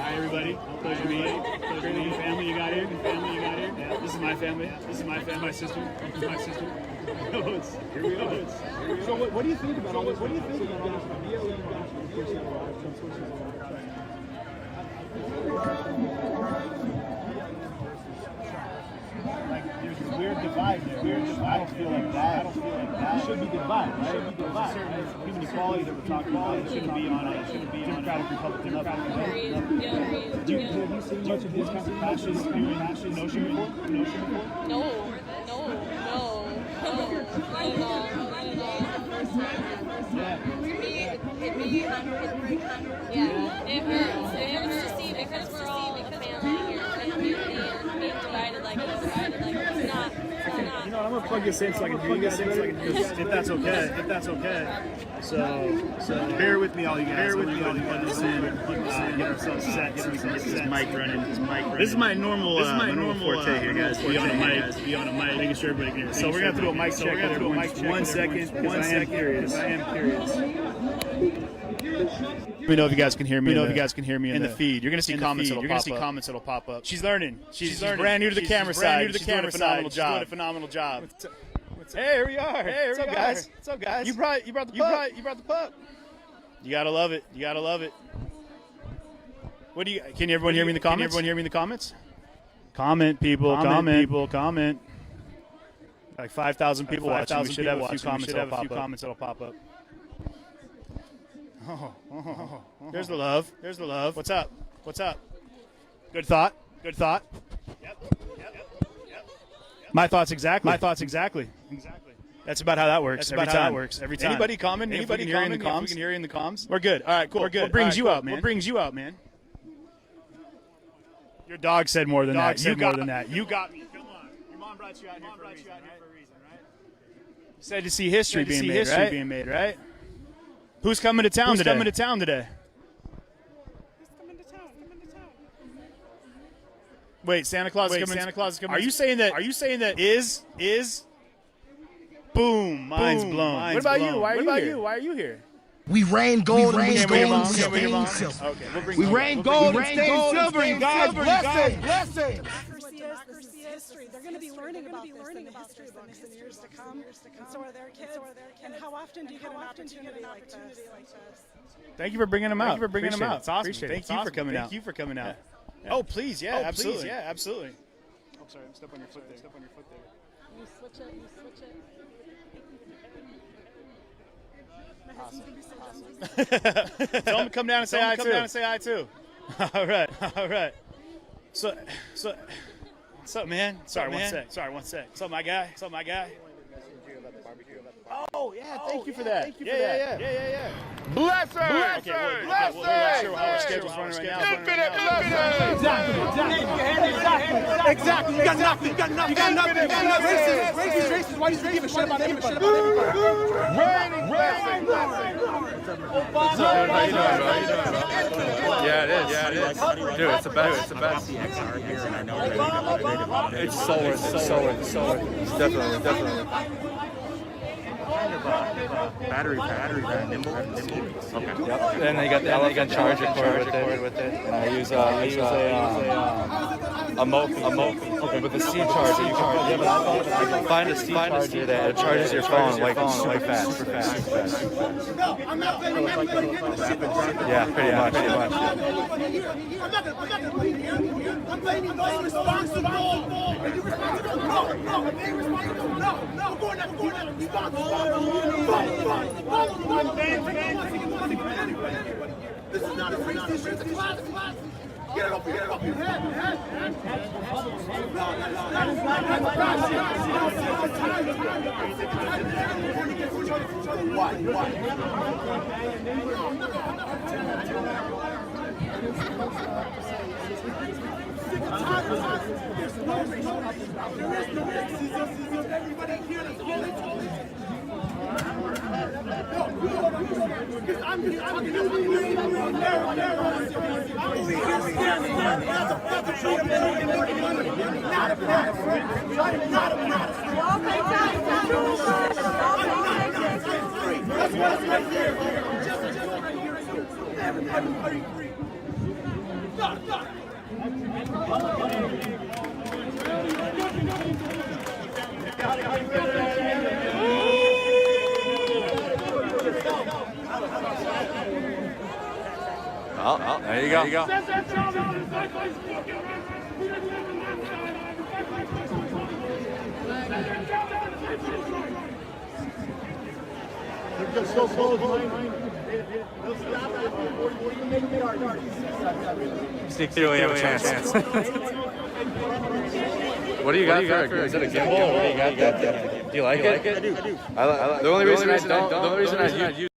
Hi, everybody. Pleasure to meet you. Pleasure to meet you. Family you got here. Yeah, this is my family. This is my family. My sister. This is my sister. Here we go. So what do you think about all this? What do you think about all this BLM? Like, there's a weird divide there. I don't feel like that. It should be divide, right? It should be divide. Certain human equality that we're talking about. It shouldn't be on Democratic, Republican. Have you seen much of these kinds of passions in Kenosha before? No. Not at all. Yeah, it hurts. It hurts to see because we're all a family here, and being divided like it's not. You know, I'm gonna plug this in so I can hear you guys. If that's okay. So bear with me, all you guys. Plug this in. Get ourselves set. Get this mic running. This is my normal forte here, guys. Be on a mic. Making sure everybody can hear. So we're gonna have to do a mic check. 1 second. I am curious. Let me know if you guys can hear me. In the feed. You're gonna see comments. That'll pop up. She's learning. She's brand new to the camera side. She's doing a phenomenal job. Hey, here we are. What's up, guys? You brought the pup. You gotta love it. What do you? Can everyone hear me in the comments? Comment, people. Comment. Like 5,000 people watching. We should have a few comments that'll pop up. Oh. There's the love. What's up? Good thought. Yep. My thoughts exactly. That's about how that works. Every time. Anybody comment? Anybody can hear you in the comms? We can hear you in the comms. We're good. All right, cool. What brings you out, man? Your dog said more than that. You got me. Come on. Your mom brought you out here for a reason, right? You said to see history being made, right? Who's coming to town today? Who's coming to town? Wait, Santa Claus is coming. Are you saying that is boom, mind's blown. What about you? Why are you here? We rain gold and silver. We rain gold and silver and God's blessing. Democracy is history. They're going to be learning about this in the years to come, and so are their kids. And how often do you get an opportunity like this? Thank you for bringing them out. It's awesome. Thank you for coming out. Yeah. Oh, please, yeah, absolutely. Oh, sorry, step on your foot there. You switch it. Tell them to come down and say hi too. All right. So, what's up, man? Sorry, one sec. What's up, my guy? Oh, yeah, thank you for that. Yeah. Blessings! Okay, we're not sure how our schedule's running right now. Infinite blessings! Exactly. You got nothing. Racist. Why do you give a shit about anybody? Raining blessings! How you doing, bro? Yeah, it is. Dude, it's the best. It's solar. It's definitely. Battery pack, nimble. Okay. Yep. And they got charger cord with it. And I use a Mophie with a C charger. You can find a C charger that charges your phone like super fast. Yeah, pretty much. I'm blaming those responsible. This is not a racist, it's a class. Get it up your head. Oh, there you go. There you go. They're just so close behind. They'll stop it before you make it hard. Sneak through, we have a chance. What do you got for? Is it a gimbal? What do you got that? Do you like it? I do. The only reason I use.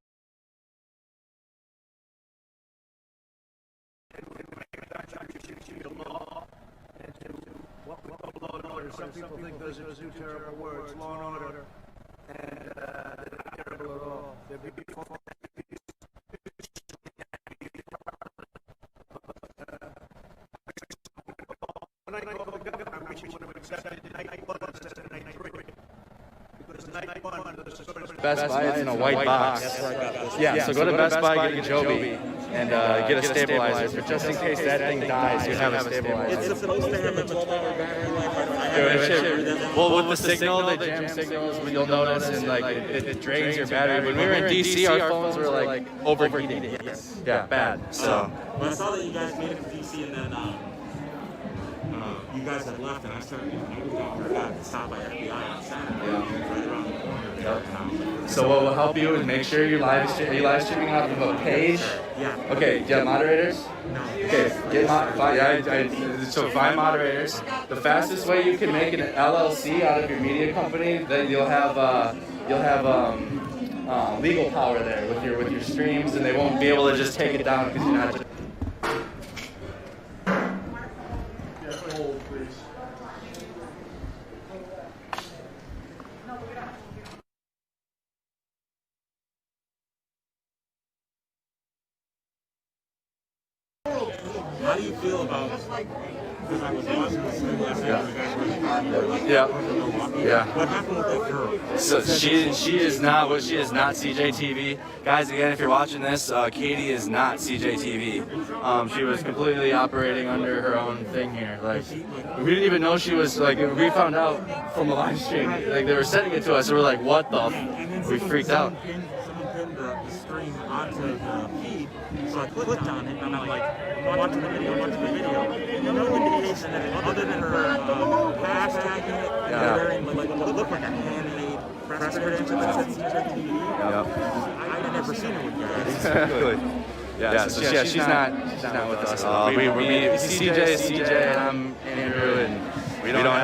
Some people think those are two terrible words, law and order, and they're not terrible at all. They're beautiful. When I call the government, I wish you would have accepted night one instead of night three. Because night one, Best Buy, it's in a white box. Yeah, so go to Best Buy, get a Joby, and get a stabilizer. Just in case that thing dies, you have a stabilizer. It's supposed to have a 12-hour battery life. Well, with the signal, the jam signals, you'll notice, and like it drains your battery. When we were in DC, our phones were like overheating. Yeah, bad. So. When I saw that you guys made it to DC, and then you guys had left, and I was down here at stopped by FBI on Saturday, right around the corner. So what will help you is make sure you're live streaming off of a page. Yeah. Okay, do you have moderators? No. Okay, so find moderators. The fastest way you can make an LLC out of your media company, then you'll have legal power there with your streams, and they won't be able to just take it down because you're not. How do you feel about? Because I was watching the stream last night. You guys were in the car. You were like, Yeah. What happened with that girl? So she is not CJTV. Guys, again, if you're watching this, Katie is not CJTV. She was completely operating under her own thing here. Like, we didn't even know she was, like, we found out from a live stream. Like, they were sending it to us, and we're like, what the We freaked out. Someone pinned the stream onto the feed, so I clicked on it, and I'm like, watching the video. No indication that other than her hashtagging it, and wearing like what looked like a handmade press credential that said CJTV. I had never seen her with guys. Exactly. Yeah, so she's not with us. CJ is CJ, and I'm Andrew, and we don't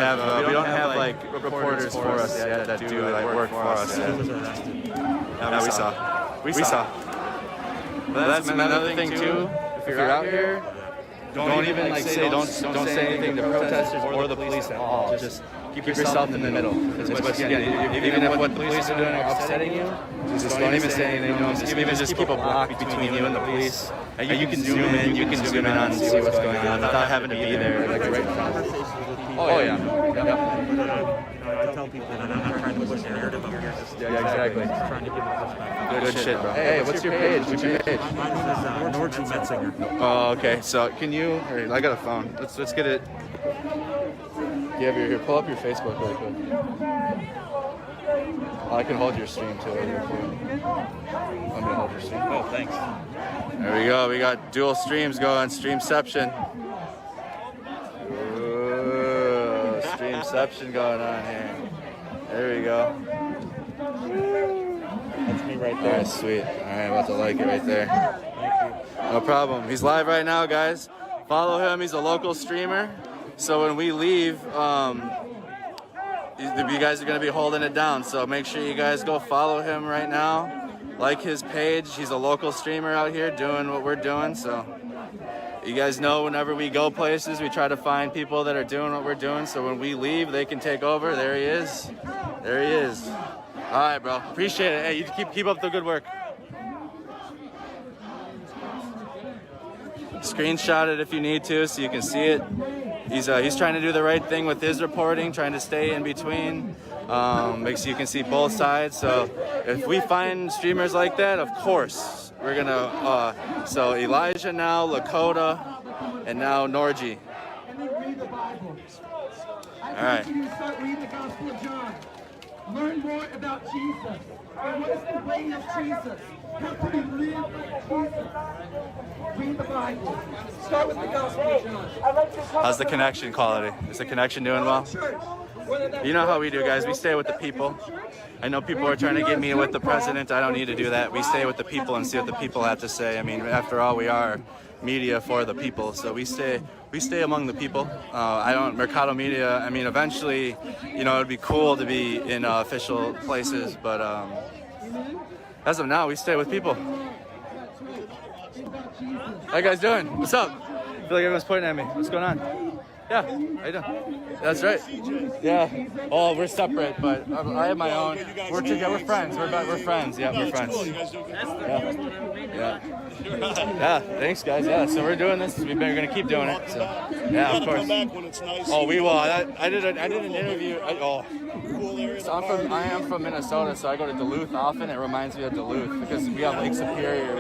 have like reporters for us yet that do like work for us. Yeah, we saw. But that's another thing too. If you're out here, don't even like don't say anything to protesters or the police at all. Just keep yourself in the middle. Even if what the police are doing are upsetting you, just don't even say anything. Just keep a block between you and the police. And you can zoom in on and see what's going on without having to be there like right in front of you. Oh yeah. I tell people that I'm not trying to push a narrative. I'm just Exactly. trying to give a perspective. Good shit, bro. Hey, what's your page? My name is Norgie Metzinger. Oh, okay. So can you? Here, I got a phone. Let's get it. You have your pull up your Facebook really quick. I can hold your stream too. I'm gonna hold your stream. Oh, thanks. There we go. We got dual streams going. Streamception. Ooh, streamception going on here. There we go. That's me right All there. right, sweet. All right, I'm about to like it right there. No problem. He's live right now, guys. Follow him. He's a local streamer. So when we leave, you guys are going to be holding it down. So make sure you guys go follow him right now. Like his page. He's a local streamer out here doing what we're doing. So you guys know whenever we go places, we try to find people that are doing what we're doing. So when we leave, they can take over. There he is. There he is. All right, bro. Appreciate it. Hey, you keep up the good work. Screenshot it if you need to so you can see it. He's trying to do the right thing with his reporting, trying to stay in between, makes so you can see both sides. So if we find streamers like that, of course we're gonna. So Elijah now, Lakota, and now Norgie. And then read the Bible. All right. I want you to start reading the Gospel of John. Learn more about Jesus. And what is the way of Jesus? How can we live like Jesus? Read the Bible. Start with the Gospel of John. How's the connection quality? Is the connection doing well? You know how we do, guys. We stay with the people. I know people are trying to get me with the president. I don't need to do that. We stay with the people and see what the people have to say. I mean, after all, we are media for the people, so we stay among the people. I don't Mercado Media. I mean, eventually, you know, it'd be cool to be in official places, but as of now, we stay with people. How you guys doing? What's up? I feel like everyone's pointing at me. What's going on? Yeah, how you doing? That's right. Yeah. Oh, we're separate, but I have my own. We're together. We're friends. We're friends. Yeah, we're friends. Yeah. Yeah. Thanks, guys. Yeah. So we're doing this. We're gonna keep doing it. So, yeah, of course. Oh, we will. I did an interview. So I am from Minnesota, so I go to Duluth often. It reminds me of Duluth because we have Lake Superior.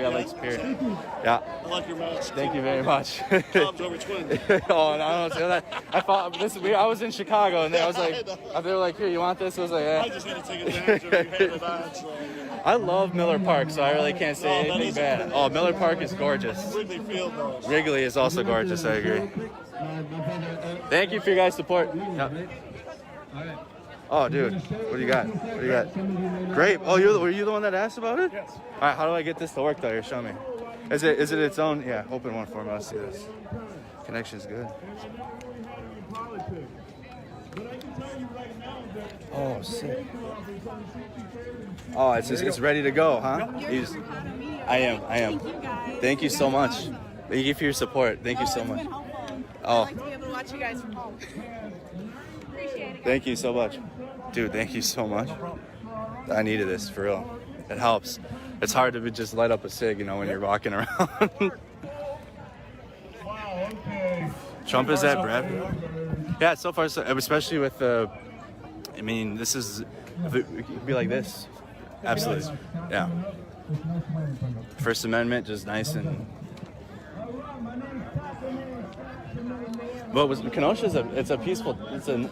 Yeah. I like your mask. Thank you very much. Tom's over twin. Oh, and I don't say that. I was in Chicago, and they were like, "Here, you want this?" I was like, "Yeah." I just had to take advantage of it. You handed that, so. I love Miller Park, so I really can't say anything bad. Oh, Miller Park is gorgeous. Wrigley Field, though. Wrigley is also gorgeous. I agree. Thank you for your guys' support. Yep. Oh, dude, what do you got? Great. Oh, were you the one that asked about it? Yes. All right. How do I get this to work, though? Here, show me. Is it its own? Yeah. Open one for me. Let's see this. Connection's good. Oh, sick. Oh, it's ready to go, huh? I am. Thank you so much. Thank you for your support. Thank you so much. Oh. I like to be able to watch you guys from home. Appreciate it. Thank you so much. Dude, thank you so much. I needed this, for real. It helps. It's hard to just light up a cig, you know, when you're walking around. Trump is at Bradford. Yeah, so far, especially with the, I mean, this is, it could be like this. Absolutely. Yeah. First Amendment, just nice and. But Kenosha it's a peaceful, it's a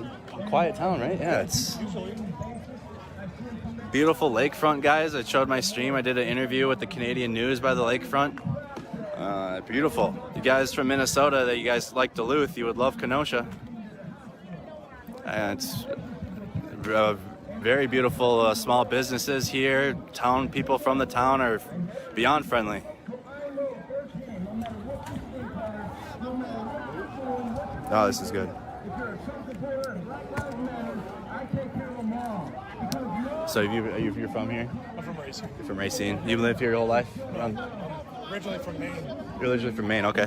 quiet town, right? Yeah, it's beautiful lakefront, guys. I showed my stream. I did an interview with the Canadian News by the lakefront. Beautiful. You guys from Minnesota, that you guys like Duluth, you would love Kenosha. And it's very beautiful small businesses here. Town people from the town are beyond friendly. Oh, this is good. So you're from here? I'm from Racine. You're from Racine. You lived here your whole life? I'm originally from Maine. You're originally from Maine, okay.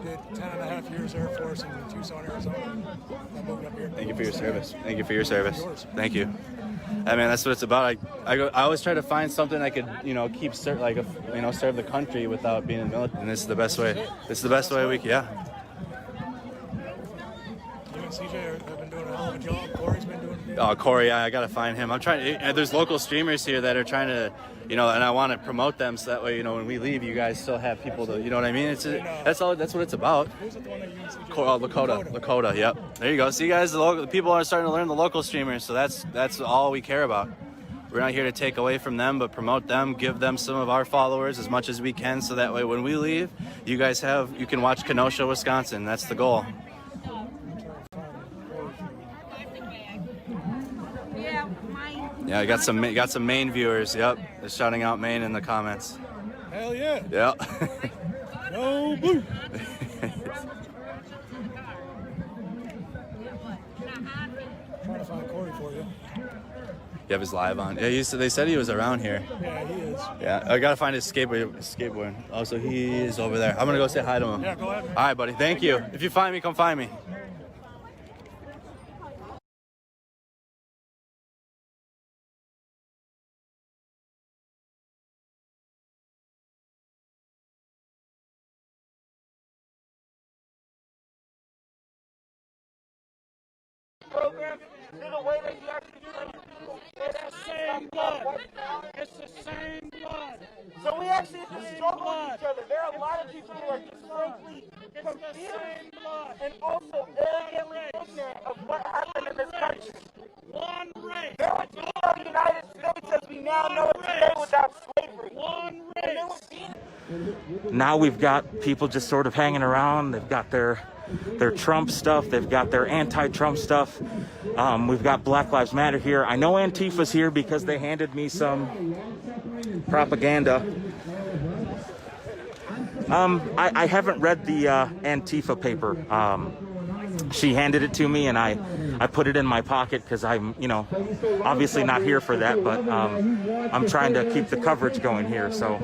Did 10.5 years Air Force in Tucson, Arizona. I moved up here. Thank you for your service. Thank you for your service. Thank you. I mean, that's what it's about. I always try to find something I could, you know, serve the country without being in the military. And this is the best way. This is the best way we can. Yeah. You and CJ have been doing a hell of a job. Corey's been doing it. Oh, Corey, I gotta find him. I'm trying. There's local streamers here that are trying to, you know, and I want to promote them so that way, you know, when we leave, you guys still have people to, you know what I mean? That's what it's about. Who's the one that you and CJ? Lakota. Yep. There you go. See, guys, the people are starting to learn the local streamers, so that's all we care about. We're not here to take away from them, but promote them, give them some of our followers as much as we can, so that way when we leave, you can watch Kenosha, Wisconsin. That's the goal. Yeah, I got some Maine viewers. Yep, they're shouting out Maine in the comments. Hell yeah. Yeah. No boo. Trying to find Corey for you. You have his live on. Yeah, they said he was around here. Yeah, he is. Yeah, I gotta find his skateboard. Oh, so he is over there. I'm gonna go say hi to him. Yeah, go ahead, man. All right, buddy. Thank you. If you find me, come find me. Program in a way that you actually do it. It's the same blood. It's the same blood. So we actually have to struggle with each other. There are a lot of people who are just frankly confused and also arrogantly ignorant of what happened in this country. One race. There would be no United States as we now know it today without slavery. One race. Now we've got people just sort of hanging around. They've got their Trump stuff. They've got their anti-Trump stuff. We've got Black Lives Matter here. I know Antifa's here because they handed me some propaganda. I haven't read the Antifa paper. She handed it to me and I put it in my pocket because I'm, you know, obviously not here for that, but I'm trying to keep the coverage going here. So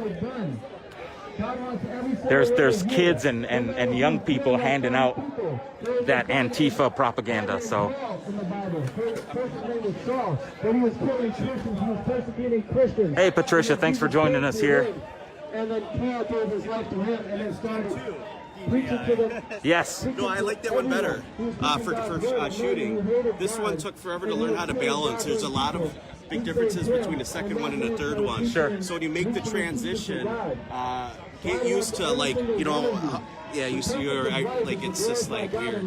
there's kids and young people handing out that Antifa propaganda. So hey Patricia, thanks for joining us here. And then Paul gave his life to him and then started preaching to them. Yes. No, I like that one better for shooting. This one took forever to learn how to balance. There's a lot of big differences between the second one and the third one. Sure. So when you make the transition, get used to, like, you know, yeah, like, it's just like weird.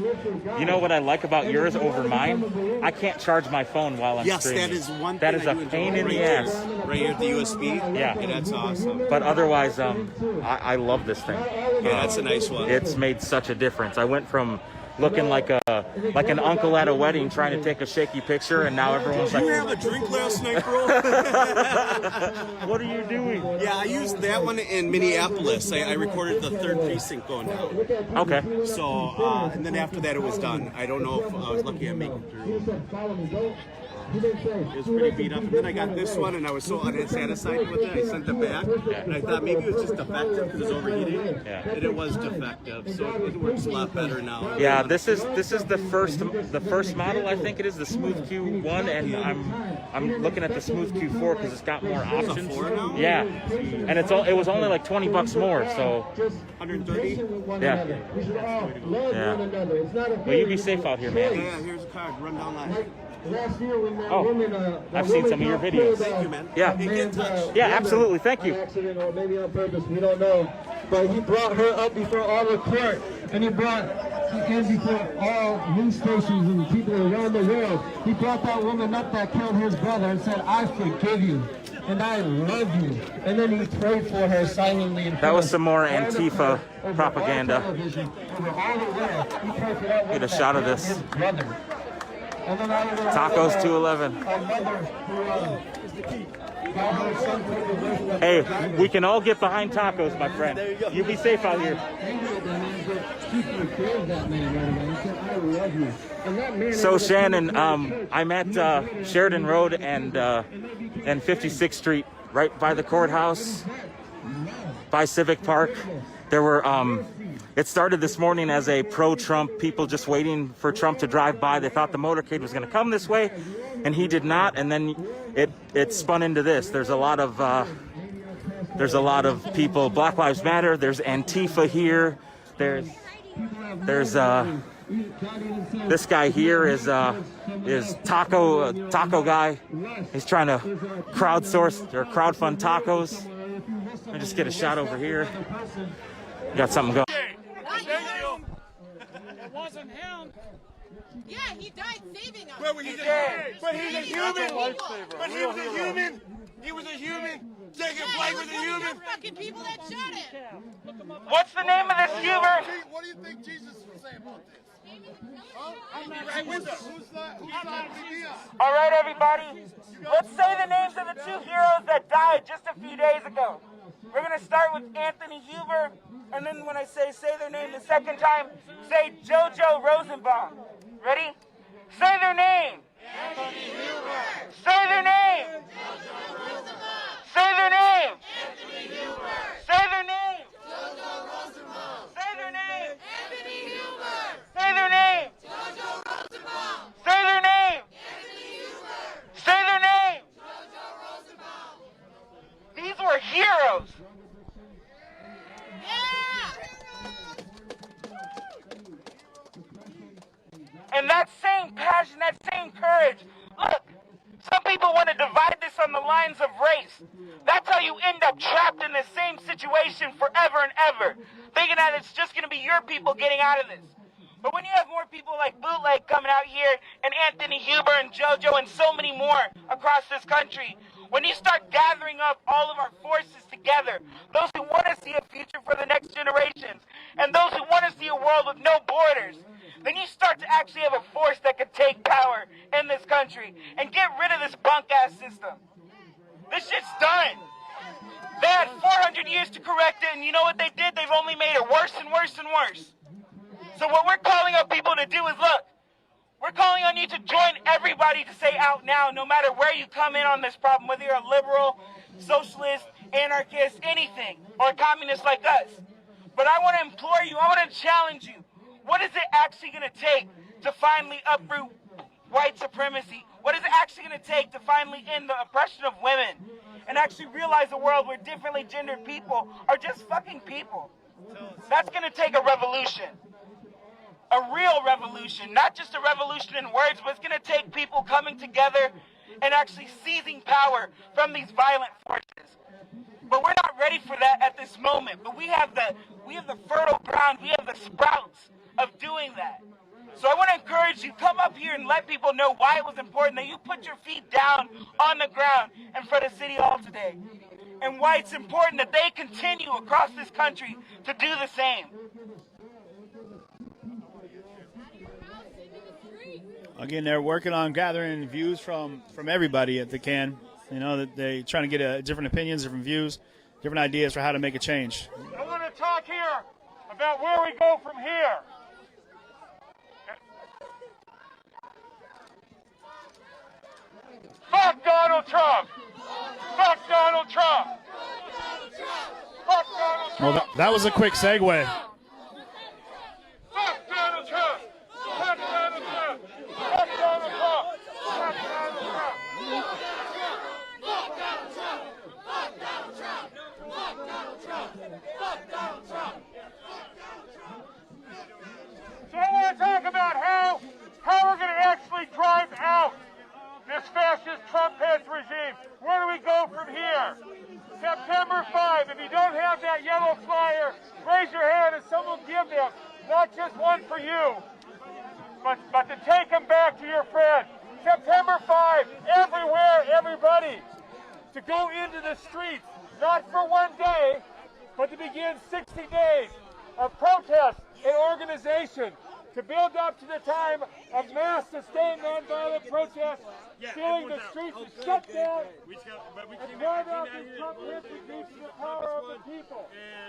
You know what I like about yours over mine? I can't charge my phone while I'm streaming. Yes, that is one that thing is I a do pain enjoy. in Right the here. ass. Right here at the USB? Yeah. That's awesome. But otherwise, I love this thing. Yeah, that's a nice one. It's made such a difference. I went from looking like an uncle at a wedding trying to take a shaky picture, and now everyone's like, Did you have a drink last night, bro? what are you doing? Yeah, I used that one in Minneapolis. I recorded the 3rd precinct going down. Okay. So, and then after that it was done. I don't know if I was lucky at making through. It was pretty beat up. And then I got this one, and I was so unsatisfied with it, I sent it back. And I thought maybe it was just defective because it was overheating. Yeah. And it was defective, so it works a lot better now. Yeah, this is the first model, I think it is, the Smooth Q1, and I'm looking at the Smooth Q4 because it's got more options. It's a 4 now? Yeah, and it was only like $20 more, so 130. yeah. We should all love Yeah. one another. It's not a Well, you be safe out here, man. Yeah, here's a card. Run down line. Last year when that Oh, woman, I've seen some of your videos. Thank you, man. Yeah. Get in touch. Yeah, absolutely. Thank you. On accident or maybe on purpose, we don't know. But he brought her up before all the court, and he brought in before all news stations and people around the world. He brought that woman up that killed his brother and said, "I forgive you, and I love you." And then he prayed for her silently. That was some more Antifa propaganda. Get a shot of this. Tacos 211. Hey, we can all get behind tacos, my friend. You be safe out here. So Shannon, I'm at Sheridan Road and 56th Street, right by the courthouse, by Civic Park. There were it started this morning as a pro-Trump, people just waiting for Trump to drive by. They thought the motorcade was going to come this way, and he did not. And then it spun into this. There's a lot of people. Black Lives Matter. There's Antifa here. There's this guy here is taco guy. He's trying to crowdsource or crowdfund tacos. Let me just get a shot over here. Got something going. It wasn't him. Yeah, he died saving us. But he's a human. But he was a human. He was a human. Jacob Blake was a human. Fucking people that shot him. What's the name of this humor? What do you think Jesus would say about this? I'm not right with us. Who's not All right, everybody. Let's say the names of the two heroes that died just a few days ago. We're going to start with Anthony Huber, and then when I say their name the second time, say JoJo Rosenbaum. Ready? Say their name. Anthony Huber. Say their name. JoJo Rosenbaum. Say their name. Anthony Huber. Say their name. JoJo Rosenbaum. Say their name. Anthony Huber. Say their name. JoJo Rosenbaum. Say their name. Anthony Huber. Say their name. JoJo Rosenbaum. These were heroes. And that same passion, that same courage. Look, some people people want to divide this on the lines of race. That's how you end up trapped in the same situation forever and ever, thinking that it's just going to be your people getting out of this. But when you have more people like Bootleg coming out here, and Anthony Huber and JoJo and so many more across this country, when you start gathering up all of our forces together, those who want to see a future for the next generations, and those who want to see a world with no borders, then you start to actually have a force that could take power in this country and get rid of this bunk-ass system. This shit's done. They had 400 years to correct it, and you know what they did? They've only made it worse and worse and worse. So what we're calling on people to do is, look, we're calling on you to join everybody to say out now, no matter where you come in on this problem, whether you're a liberal, socialist, anarchist, anything, or a communist like us. But I want to implore you, I want to challenge you. What is it actually going to take to finally uproot white supremacy? What is it actually going to take to finally end the oppression of women and actually realize a world where differently gendered people are just fucking people? That's going to take a revolution. A real revolution, not just a revolution in words, but it's going to take people coming together and actually seizing power from these violent forces. But we're not ready for that at this moment. But we have the fertile ground, we have the sprouts of doing that. So I want to encourage you, come up here and let people know why it was important that you put your feet down on the ground in front of City Hall today. And why it's important that they continue across this country to do the same. Again, they're working on gathering views from everybody if they can. You know, that they trying to get different opinions, different views, different ideas for how to make a change. I want to talk here about where we go from here. Fuck Donald Trump! Fuck Donald Trump! Fuck Donald Trump! Well, that was a quick segue. Fuck Donald Trump! Fuck Donald Trump! Fuck Donald Trump! Fuck Donald Trump! Fuck Donald Trump! Fuck Donald Trump! Fuck Donald Trump! Fuck Donald Trump! So I want to talk about how we're going to actually drive out this fascist Trump-head regime. Where do we go from here? September 5, if you don't have that yellow flyer, raise your hand and someone will give them, not just one for you, but to take them back to your friend. September 5, everywhere, everybody, to go into the streets, not for one day, but to begin 60 days of protest and organization to build up to the time of mass sustained nonviolent protest, filling the streets and shut down and drive out this Trump-head regime to the power of the people.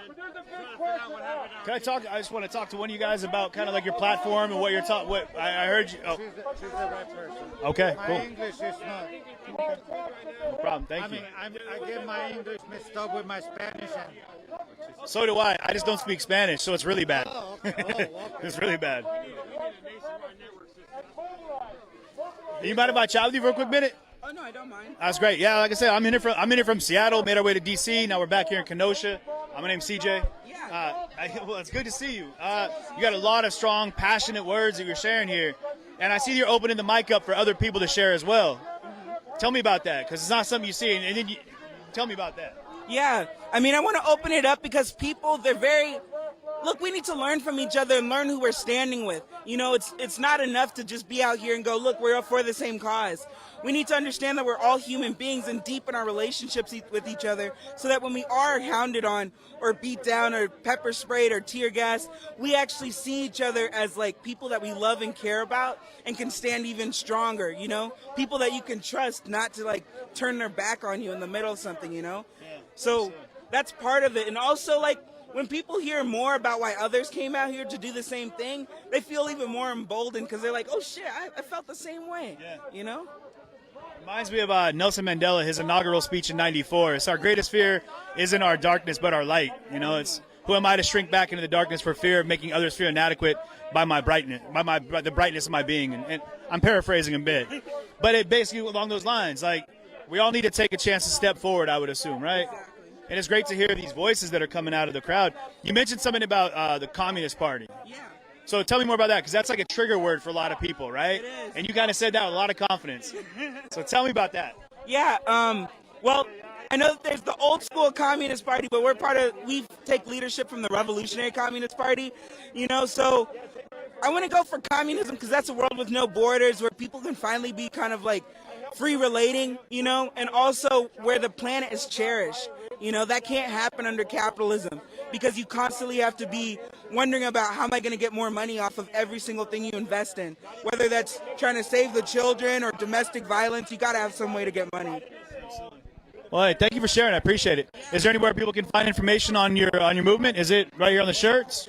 But there's a big question out. Can I talk? I just want to talk to one of you guys about kind of like your platform and what you're talking. What I heard you. Oh. She's the right person. Okay, cool. My English is not. No problem. Thank you. I get my English mixed up with my Spanish. So do I. I just don't speak Spanish, so it's really bad. It's really bad. You mind if I chat with you for a quick minute? Oh no, I don't mind. That's great. Yeah, like I said, I'm in here from Seattle. Made our way to DC. Now we're back here in Kenosha. My name's CJ. Yeah. Well, it's good to see you. You got a lot of strong, passionate words that you're sharing here, and I see you're opening the mic up for other people to share as well. Tell me about that, because it's not something you see. And then tell me about that. Yeah, I mean, I want to open it up because people, look, we need to learn from each other and learn who we're standing with. You know, it's not enough to just be out here and go, look, we're all for the same cause. We need to understand that we're all human beings and deepen our relationships with each other so that when we are hounded on or beat down or pepper sprayed or tear gas, we actually see each other as like people that we love and care about and can stand even stronger, you know? People that you can trust not to like turn their back on you in the middle of something, you know? So that's part of it. And also, like, when people hear more about why others came out here to do the same thing, they feel even more emboldened because they're like, oh, shit, I felt the same way, you know? Reminds me of Nelson Mandela, his inaugural speech in '94. It's our greatest fear isn't our darkness, but our light. You know, it's who am I to shrink back into the darkness for fear of making others feel inadequate by my brightness, by the brightness of my being. And I'm paraphrasing a bit. But it basically along those lines, like, we all need to take a chance to step forward, I would assume, right? And it's great to hear these voices that are coming out of the crowd. You mentioned something about the Communist Party. Yeah. So tell me more about that, because that's like a trigger word for a lot of people, right? It is. And you kind of said that with a lot of confidence. So tell me about that. Yeah, well, I know that there's the old school Communist Party, but we take leadership from the Revolutionary Communist Party, you know, so I want to go for communism because that's a world with no borders where people can finally be kind of like free relating, you know, and also where the planet is cherished. You know, that can't happen under capitalism because you constantly have to be wondering about how am I going to get more money off of every single thing you invest in. Whether that's trying to save the children or domestic violence, you got to have some way to get money. Well, hey, thank you for sharing. I appreciate it. Is there anywhere people can find information on your movement? Is it right here on the shirts?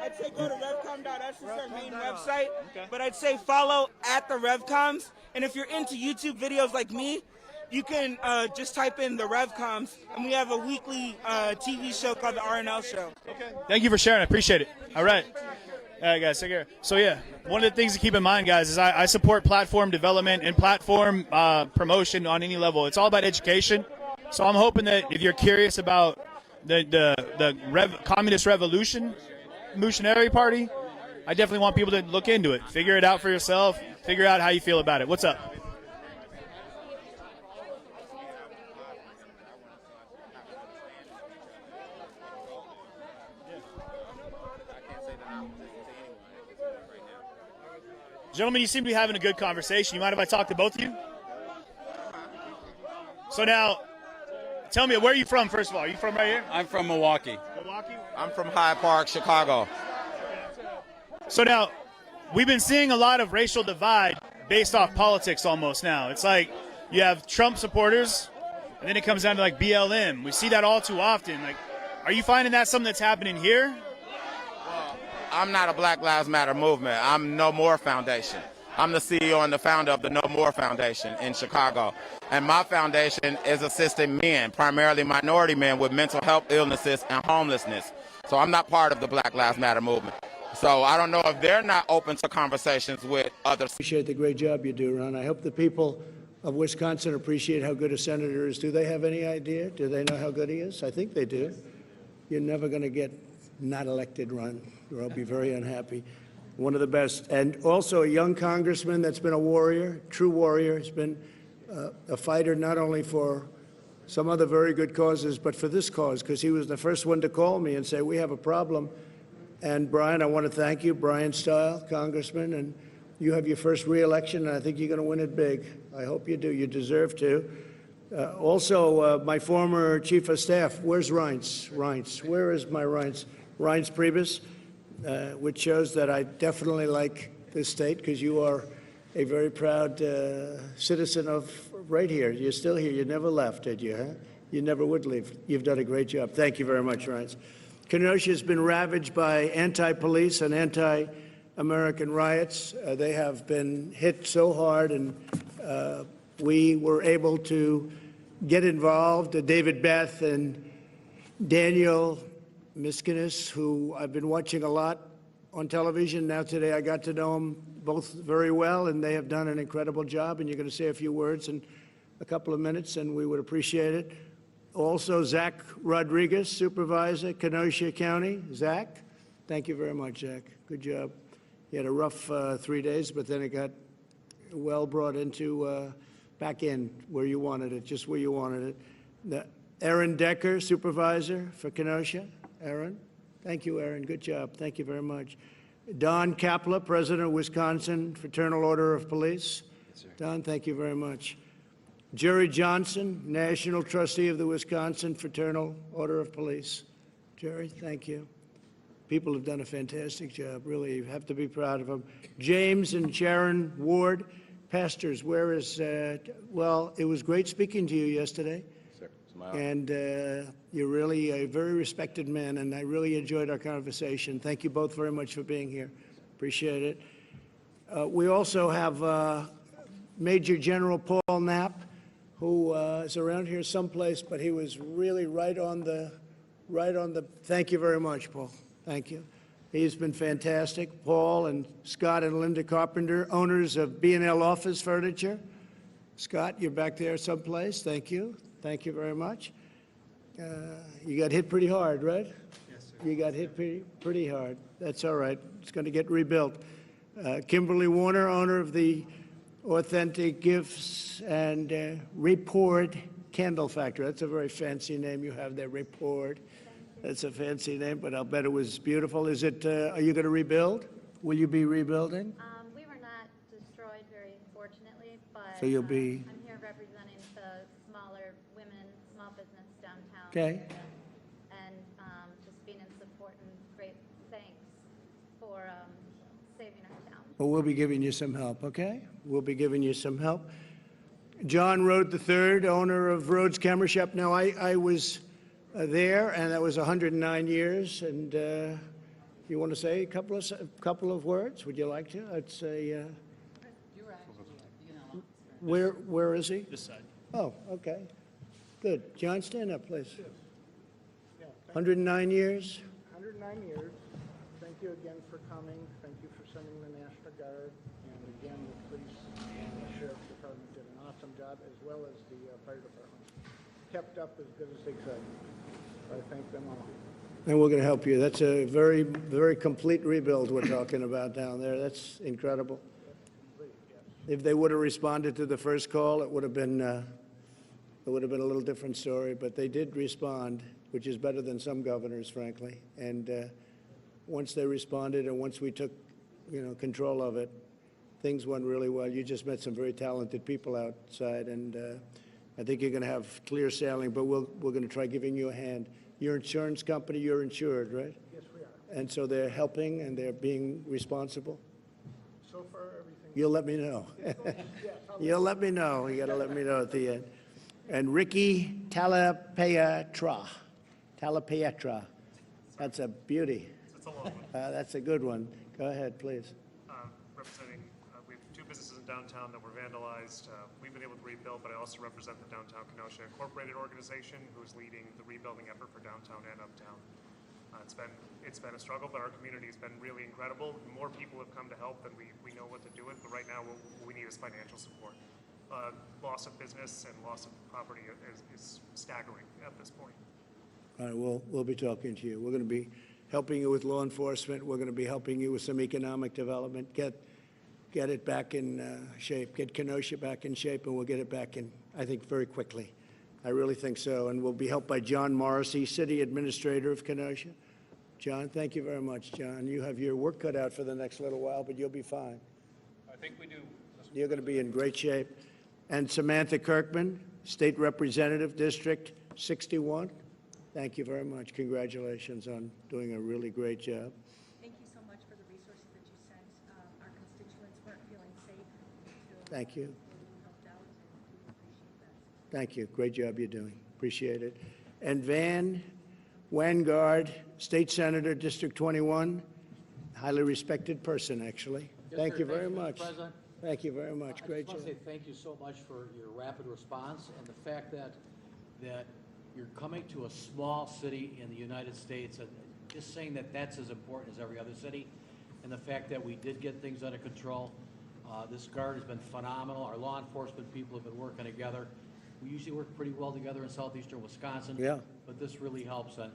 I'd say go to revcom.us, is our main website, but I'd say follow at the Revcoms, and if you're into YouTube videos like me, you can just type in the Revcoms, and we have a weekly TV show called the RNL Show. Okay. Thank you for sharing. I appreciate it. All right. All right, guys, take care. So, yeah, one of the things to keep in mind, guys, is I support platform development and platform promotion on any level. It's all about education. So I'm hoping that if you're curious about the communist revolutionary party, I definitely want people to look into it. Figure it out for yourself. Figure out how you feel about it. What's up? Gentlemen, you seem to be having a good conversation. You mind if I talk to both of you? So now, tell me, where are you from, first of all? Are you from right here? I'm from Milwaukee. Milwaukee? I'm from Hyde Park, Chicago. So now, we've been seeing a lot of racial divide based off politics almost now. It's like you have Trump supporters, and then it comes down to like BLM. We see that all too often. Like, are you finding that something that's happening here? I'm not a Black Lives Matter movement. I'm No More Foundation. I'm the CEO and the founder of the No More Foundation in Chicago. And my foundation is assisting men, primarily minority men, with mental health illnesses and homelessness. So I'm not part of the Black Lives Matter movement. So I don't know if they're not open to conversations with others. Appreciate the great job you do, Ron. I hope the people of Wisconsin appreciate how good a senator is. Do they have any idea? Do they know how good he is? I think they do. You're never going to get not elected, Ron, or I'll be very unhappy. One of the best. And also a young congressman that's been a warrior, true warrior. He's been a fighter not only for some other very good causes, but for this cause, because he was the first one to call me and say, we have a problem. And Brian, I want to thank you, Brian Stile, Congressman, and you have your first re-election, and I think you're going to win it big. I hope you do. You deserve to. Also, my former chief of staff, where's Reince? Reince, where is my Reince? Reince Priebus, which shows that I definitely like this state because you are a very proud citizen of right here. You're still here. You never left, did you? Huh? You never would leave. You've done a great job. Thank you very much, Reince. Kenosha has been ravaged by anti-police and anti-American riots. They have been hit so hard, and we were able to get involved. David Beth and Daniel Miskinis, who I've been watching a lot on television. Now today I got to know them both very well, and they have done an incredible job, and you're going to say a few words in a couple of minutes, and we would appreciate it. Also, Zach Rodriguez, Supervisor, Kenosha County. Zach, thank you very much, Zach. Good job. You had a rough 3 days, but then it got well brought into back in where you wanted it, just where you wanted it. Aaron Decker, Supervisor for Kenosha. Aaron, thank you, Aaron. Good job. Thank you very much. Don Kapla, President of Wisconsin Fraternal Order of Police. Yes, sir. Don, thank you very much. Jerry Johnson, National Trustee of the Wisconsin Fraternal Order of Police. Jerry, thank you. People have done a fantastic job, really. You have to be proud of them. James and Sharon Ward, pastors, where is, well, it was great speaking to you yesterday. Sir, and you're really a very respected man, and I really enjoyed our conversation. Thank you both very much for being here. Appreciate it. We also have Major General Paul Knapp, who is around here someplace, but he was really right on the, thank you very much, Paul. Thank you. He's been fantastic. Paul and Scott and Linda Carpenter, owners of B&L Office Furniture. Scott, you're back there someplace. Thank you. Thank you very much. You got hit pretty hard, right? Yes, sir. You got hit pretty hard. That's all right. It's going to get rebuilt. Kimberly Warner, owner of the Authentic Gifts and Report Candle Factory. That's a very fancy name you have there, Report. That's a fancy name, but I'll bet it was beautiful. Is it? Are you going to rebuild? Will you be rebuilding? We were not destroyed, very fortunately, but So you'll be. I'm here representing the smaller women, small business downtown. Okay. And just being in support and great thanks for saving our town. Well, we'll be giving you some help, okay? We'll be giving you some help. John Rode III, owner of Rhodes Camera Shop. Now, I was there, and that was 109 years. And you want to say a couple of words? Would you like to? I'd say. Where is he? This side. Oh, okay. Good. John, stand up, please. 109 years. 109 years. Thank you again for coming. Thank you for sending the National Guard. And again, the police and the Sheriff's Department did an awesome job, as well as the fire department. Kept up as good as they could. I thank them all. And we're going to help you. That's a very, very complete rebuild we're talking about down there. That's incredible. If they would have responded to the first call, it would have been a little different story. But they did respond, which is better than some governors, frankly. And once they responded, and once we took, control of it, things went really well. You just met some very talented people outside, and I think you're going to have clear sailing. But we're going to try giving you a hand. Your insurance company, you're insured, right? Yes, we are. And so they're helping and they're being responsible. So far, everything. You'll let me know. You'll let me know. You got to let me know at the end. And Ricky Talapietra. That's a beauty. It's a long one. That's a good one. Go ahead, please. Representing, we have two businesses in downtown that were vandalized. We've been able to rebuild, but I also represent the Downtown Kenosha Incorporated organization, who is leading the rebuilding effort for downtown and uptown. It's been a struggle, but our community has been really incredible. More people have come to help than we know what to do with, but right now what we need is financial support. Loss of business and loss of property is staggering at this point. All right, we'll be talking to you. We're going to be helping you with law enforcement. We're going to be helping you with some economic development. Get it back in shape. Get Kenosha back in shape, and we'll get it back in, I think, very quickly. I really think so. And we'll be helped by John Morrissey, City Administrator of Kenosha. John, thank you very much, John. You have your work cut out for the next little while, but you'll be fine. I think we do. You're going to be in great shape. And Samantha Kirkman, State Representative, District 61. Thank you very much. Congratulations on doing a really great job. Thank you so much for the resources that you sent. Our constituents weren't feeling safe. Thank you. Helped out, and we appreciate that. Thank you. Great job you're doing. Appreciate it. And Van Wangard, State Senator, District 21. Highly respected person, actually. Yes, Thank sir. you very Thank you, Mr. much. President. Thank you very much. I Great just job. want to say thank you so much for your rapid response and the fact that you're coming to a small city in the United States and just saying that that's as important as every other city, and the fact that we did get things under control. This guard has been phenomenal. Our law enforcement people have been working together. We usually work pretty well together in southeastern Wisconsin. Yeah. But this really helps, and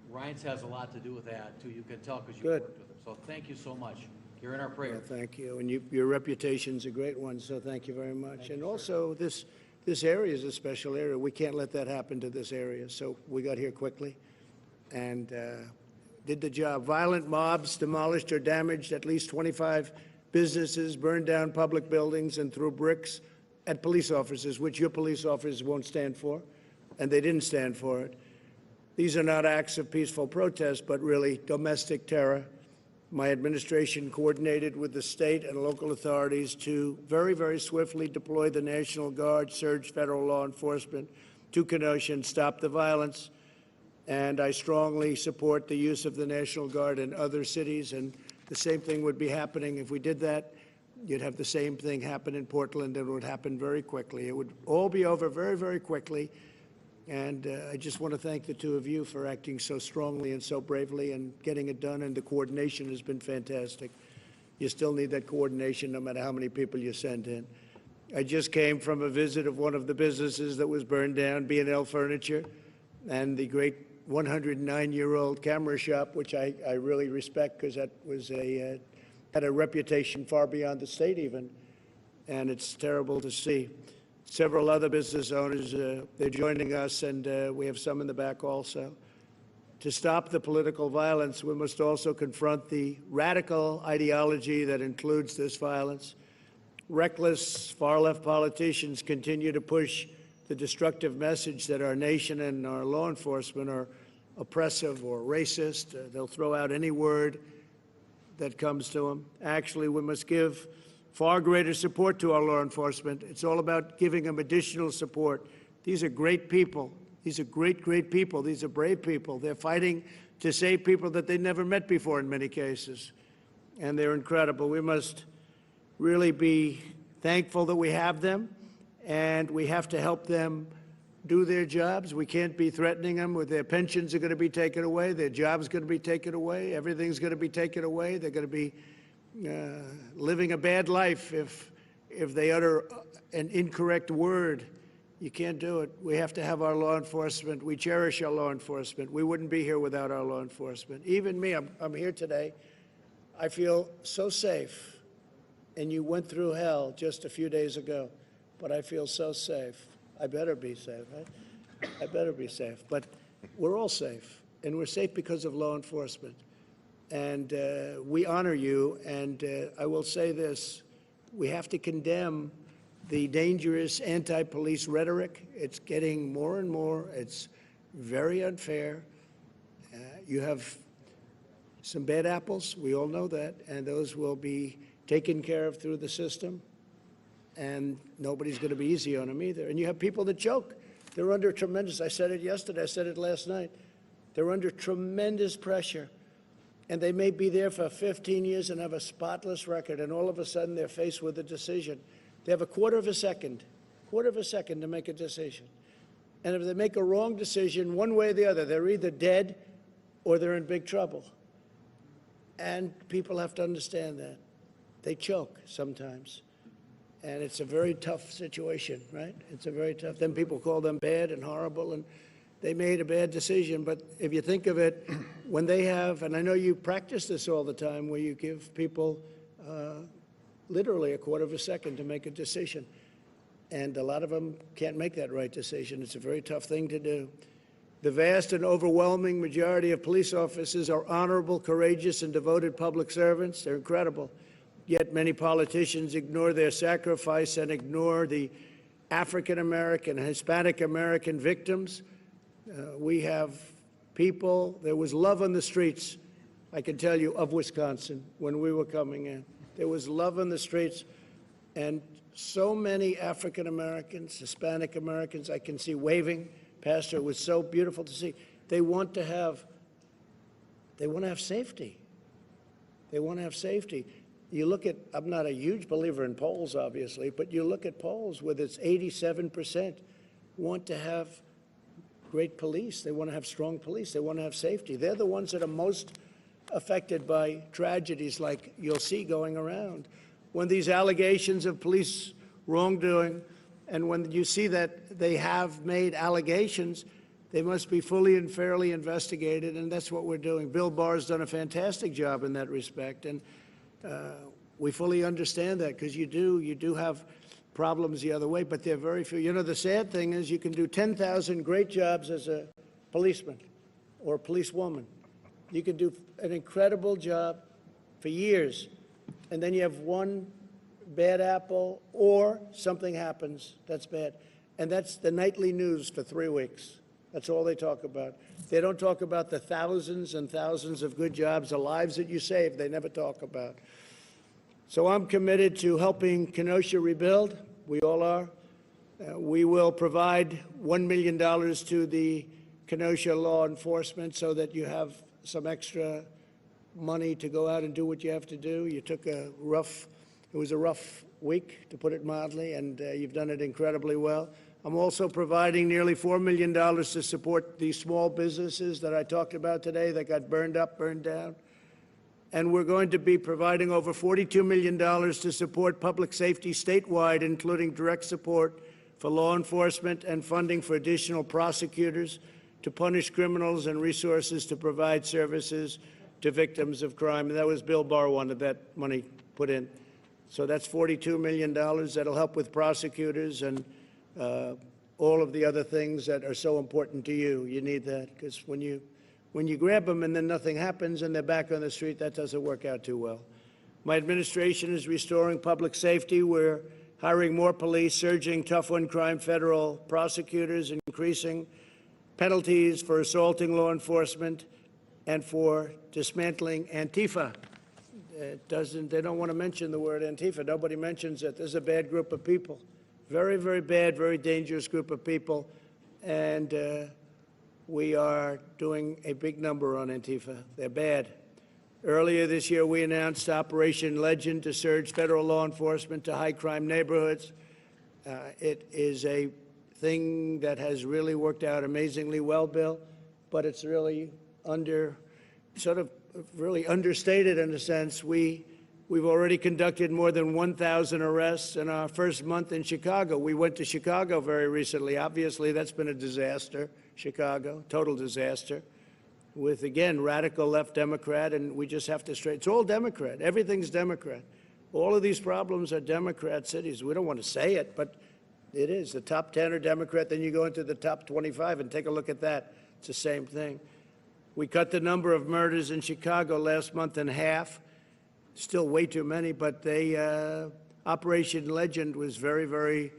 Ryan's has a lot to do with that too. You can tell because you Good. worked with him. So thank you so much. You're in our prayer. Yeah, thank you. And your reputation's a great one, so thank you very much. And also, this area is a special area. We can't let that happen to this area. So we got here quickly and did the job. Violent mobs demolished or damaged at least 25 businesses, burned down public buildings, and threw bricks at police officers, which your police officers won't stand for, and they didn't stand for it. These are not acts of peaceful protest, but really domestic terror. My administration coordinated with the state and local authorities to very, very swiftly deploy the National Guard, surge federal law enforcement to Kenosha and stop the violence. And I strongly support the use of the National Guard in other cities, and the same thing would be happening if we did that. You'd have the same thing happen in Portland, and it would happen very quickly. It would all be over very, very quickly. And I just want to thank the two of you for acting so strongly and so bravely and getting it done, and the coordination has been fantastic. You still need that coordination no matter how many people you send in. I just came from a visit of one of the businesses that was burned down, B&L Furniture, and the great 109-year-old camera shop, which I really respect because that was had a reputation far beyond the state even, and it's terrible to see. Several other business owners, they're joining us, and we have some in the back also. To stop the political violence, we must also confront the radical ideology that includes this violence. Reckless far-left politicians continue to push the destructive message that our nation and our law enforcement are oppressive or racist. They'll throw out any word that comes to them. Actually, we must give far greater support to our law enforcement. It's all about giving them additional support. These are great people. These are great, great people. These are brave people. They're fighting to save people that they never met before in many cases, and they're incredible. We must really be thankful that we have them, and we have to help them do their jobs. We can't be threatening them with their pensions are going to be taken away, their jobs going to be taken away, everything's going to be taken away. They're going to be living a bad life if they utter an incorrect word. You can't do it. We have to have our law enforcement. We cherish our law enforcement. We wouldn't be here without our law enforcement. Even me, I'm here today. I feel so safe. And you went through hell just a few days ago, but I feel so safe. I better be safe, right? I better be safe. But we're all safe, and we're safe because of law enforcement. And we honor you, and I will say this. We have to condemn the dangerous anti-police rhetoric. It's getting more and more. It's very unfair. You have some bad apples. We all know that, and those will be taken care of through the system, and nobody's going to be easy on them either. And you have people that choke. They're under tremendous, I said it yesterday, I said it last night, they're under tremendous pressure, and they may be there for 15 years and have a spotless record, and all of a sudden they're faced with a decision. They have a quarter of a second to make a decision. And if they make a wrong decision, one way or the other, they're either dead or they're in big trouble. And people have to understand that. They choke sometimes, and it's a very tough situation, right? It's a very tough. Then people call them bad and horrible, and they made a bad decision. But if you think of it, when they have, and I know you practice this all the time, where you give people literally a quarter of a second to make a decision, and a lot of them can't make that right decision. It's a very tough thing to do. The vast and overwhelming majority of police officers are honorable, courageous, and devoted public servants. They're incredible. Yet many politicians ignore their sacrifice and ignore the African-American and Hispanic-American victims. We have people, there was love on the streets, I can tell you, of Wisconsin when we were coming in. There was love on the streets, and so many African-Americans, Hispanic-Americans, I can see waving. Pastor, it was so beautiful to see. They want to have safety. They want to have safety. You look at, I'm not a huge believer in polls, obviously, but you look at polls with its 87% want to have great police. They want to have strong police. They want to have safety. They're the ones that are most affected by tragedies like you'll see going around. When these allegations of police wrongdoing, and when you see that they have made allegations, they must be fully and fairly investigated, and that's what we're doing. Bill Barr's done a fantastic job in that respect, and we fully understand that, because you do have problems the other way, but they're very few. You know, the sad thing is you can do 10,000 great jobs as a policeman or a policewoman. You can do an incredible job for years, and then you have one bad apple or something happens that's bad. And that's the nightly news for 3 weeks. That's all they talk about. They don't talk about the thousands and thousands of good jobs, the lives that you save, they never talk about. So I'm committed to helping Kenosha rebuild. We all are. We will provide $1 million to the Kenosha law enforcement so that you have some extra money to go out and do what you have to do. You took it was a rough week, to put it mildly, and you've done it incredibly well. I'm also providing nearly $4 million to support these small businesses that I talked about today that got burned up, burned down. And we're going to be providing over $42 million to support public safety statewide, including direct support for law enforcement and funding for additional prosecutors to punish criminals and resources to provide services to victims of crime. And that was Bill Barr wanted that money put in. So that's $42 million. That'll help with prosecutors and all of the other things that are so important to you. You need that, because when you grab them and then nothing happens and they're back on the street, that doesn't work out too well. My administration is restoring public safety. We're hiring more police, surging tough-on-crime federal prosecutors, increasing penalties for assaulting law enforcement, and for dismantling Antifa. They don't want to mention the word Antifa. Nobody mentions it. This is a bad group of people. Very, very bad, very dangerous group of people. And we are doing a big number on Antifa. They're bad. Earlier this year, we announced Operation Legend to surge federal law enforcement to high-crime neighborhoods. It is a thing that has really worked out amazingly well, Bill, but it's really really understated in a sense. We've already conducted more than 1,000 arrests in our first month in Chicago. We went to Chicago very recently. Obviously, that's been a disaster, Chicago, total disaster, with, again, radical left Democrat, and we just have to it's all Democrat. Everything's Democrat. All of these problems are Democrat cities. We don't want to say it, but it is. The top 10 are Democrat, then you go into the top 25 and take a look at that. It's the same thing. We cut the number of murders in Chicago last month in half. Still way too many, but Operation Legend was very, very,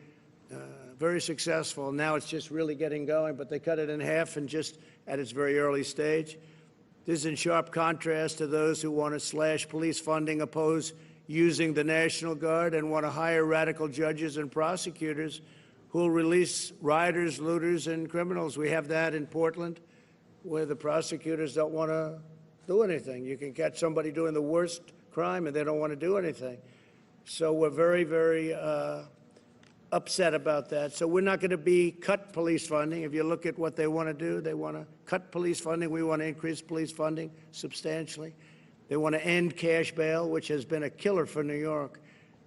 very successful. Now it's just really getting going, but they cut it in half and just at its very early stage. This is in sharp contrast to those who want to slash police funding, oppose using the National Guard, and want to hire radical judges and prosecutors who will release rioters, looters, and criminals. We have that in Portland, where the prosecutors don't want to do anything. You can catch somebody doing the worst crime and they don't want to do anything. So we're very, very upset about that. So we're not going to cut police funding. If you look at what they want to do, they want to cut police funding. We want to increase police funding substantially. They want to end cash bail, which has been a killer for New York.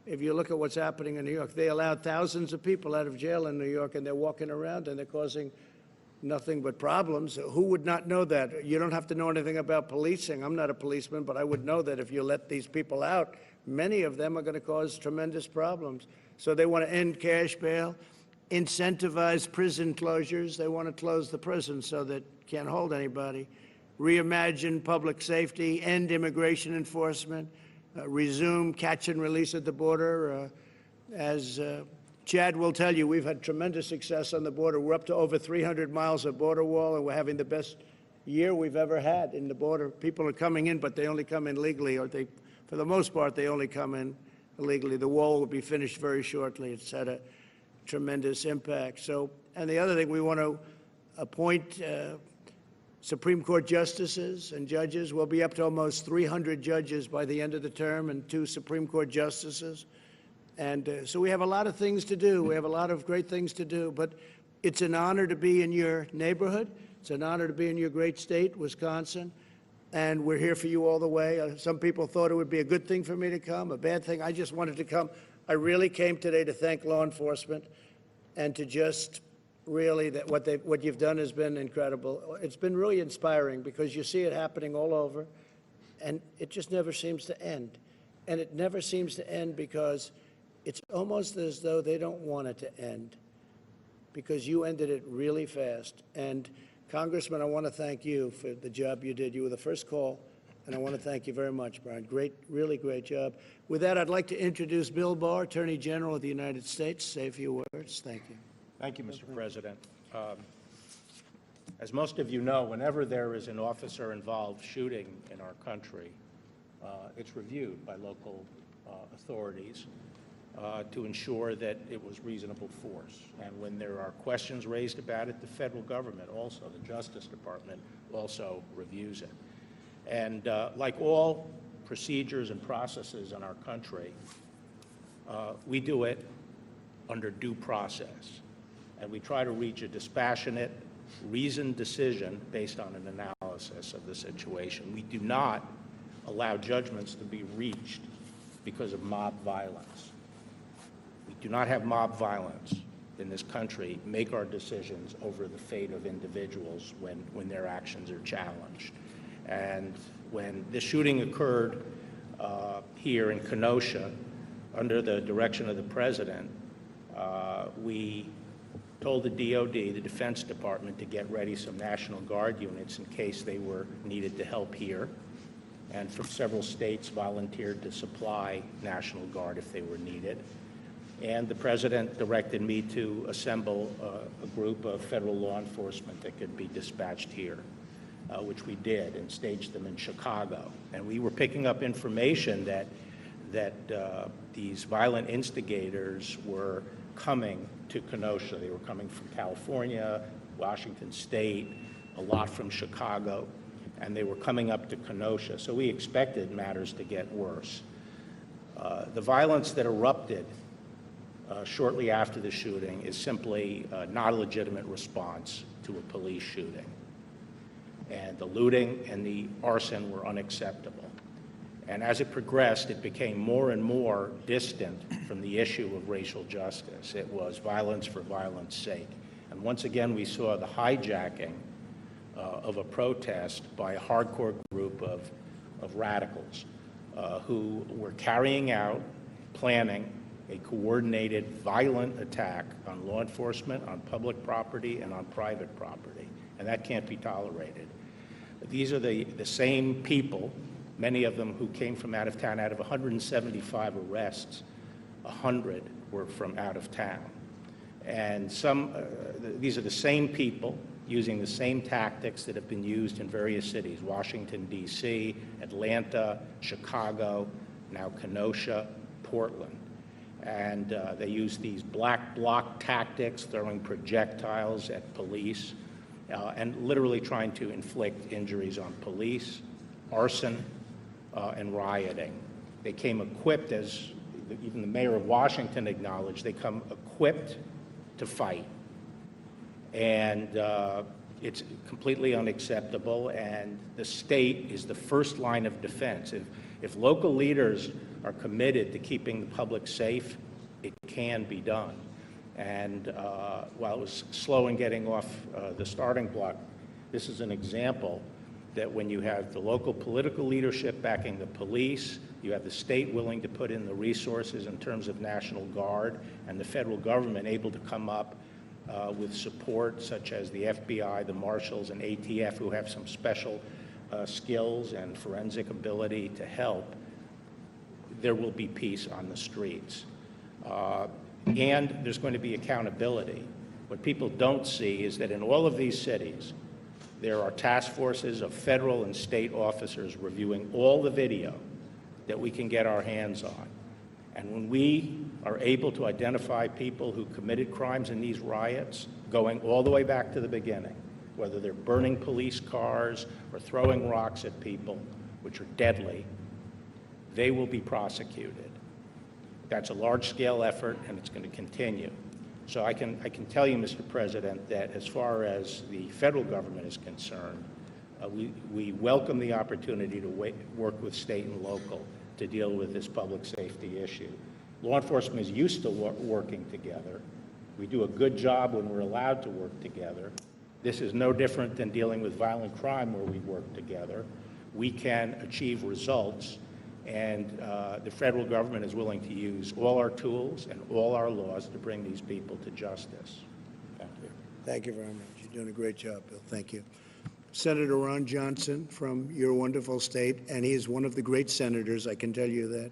If you look at what's happening in New York, they allowed thousands of people out of jail in New York, and they're walking around and they're causing nothing but problems. Who would not know that? You don't have to know anything about policing. I'm not a policeman, but I would know that if you let these people out, many of them are going to cause tremendous problems. So they want to end cash bail, incentivize prison closures. They want to close the prison so that can't hold anybody. Reimagine public safety, end immigration enforcement, resume catch and release at the border. As Chad will tell you, we've had tremendous success on the border. We're up to over 300 miles of border wall, and we're having the best year we've ever had in the border. People are coming in, but they only come in legally, or for the most part, they only come in illegally. The wall will be finished very shortly. It's had a tremendous impact. So, and the other thing, we want to appoint Supreme Court justices and judges. We'll be up to almost 300 judges by the end of the term, and 2 Supreme Court justices. And so we have a lot of things to do. We have a lot of great things to do. But it's an honor to be in your neighborhood. It's an honor to be in your great state, Wisconsin. And we're here for you all the way. Some people thought it would be a good thing for me to come, a bad thing. I just wanted to come. I really came today to thank law enforcement and to just really that what you've done has been incredible. It's been really inspiring because you see it happening all over, and it just never seems to end. And it never seems to end because it's almost as though they don't want it to end, because you ended it really fast. And Congressman, I want to thank you for the job you did. You were the first call, and I want to thank you very much, Brian. Great, really great job. With that, I'd like to introduce Bill Barr, Attorney General of the United States. Say a few words. Thank you. Thank you, Mr. President. As most of you know, whenever there is an officer-involved shooting in our country, it's reviewed by local authorities to ensure that it was reasonable force. And when there are questions raised about it, the federal government also, the Justice Department, also reviews it. And like all procedures and processes in our country, we do it under due process. And we try to reach a dispassionate, reasoned decision based on an analysis of the situation. We do not allow judgments to be reached because of mob violence. We do not have mob violence in this country make our decisions over the fate of individuals when their actions are challenged. And when the shooting occurred here in Kenosha, under the direction of the president, we told the DOD, the Defense Department, to get ready some National Guard units in case they were needed to help here. And from several states volunteered to supply National Guard if they were needed. And the president directed me to assemble a group of federal law enforcement that could be dispatched here, which we did, and staged them in Chicago. And we were picking up information that these violent instigators were coming to Kenosha. They were coming from California, Washington State, a lot from Chicago, and they were coming up to Kenosha. So we expected matters to get worse. The violence that erupted shortly after the shooting is simply not a legitimate response to a police shooting. And the looting and the arson were unacceptable. And as it progressed, it became more and more distant from the issue of racial justice. It was violence for violence sake. And once again, we saw the hijacking of a protest by a hardcore group of radicals who were carrying out, planning a coordinated, violent attack on law enforcement, on public property, and on private property. And that can't be tolerated. These are the same people, many of them who came from out of town. Out of 175 arrests, 100 were from out of town. And these are the same people using the same tactics that have been used in various cities: Washington, D.C., Atlanta, Chicago, now Kenosha, Portland. And they use these black bloc tactics, throwing projectiles at police, and literally trying to inflict injuries on police, arson, and rioting. They came equipped, as even the mayor of Washington acknowledged, they come equipped to fight. And it's completely unacceptable, and the state is the first line of defense. If local leaders are committed to keeping the public safe, it can be done. And while it was slow in getting off the starting block, this is an example that when you have the local political leadership backing the police, you have the state willing to put in the resources in terms of National Guard, and the federal government able to come up with support such as the FBI, the Marshals, and ATF, who have some special skills and forensic ability to help, there will be peace on the streets. And there's going to be accountability. What people don't see is that in all of these cities, there are task forces of federal and state officers reviewing all the video that we can get our hands on. And when we are able to identify people who committed crimes in these riots, going all the way back to the beginning, whether they're burning police cars or throwing rocks at people, which are deadly, they will be prosecuted. That's a large-scale effort, and it's going to continue. So I can tell you, Mr. President, that as far as the federal government is concerned, we welcome the opportunity to work with state and local to deal with this public safety issue. Law enforcement is used to working together. We do a good job when we're allowed to work together. This is no different than dealing with violent crime where we work together. We can achieve results, and the federal government is willing to use all our tools and all our laws to bring these people to justice. Thank you. Thank you very much. You're doing a great job, Bill. Thank you. Senator Ron Johnson from your wonderful state, and he is one of the great senators, I can tell you that,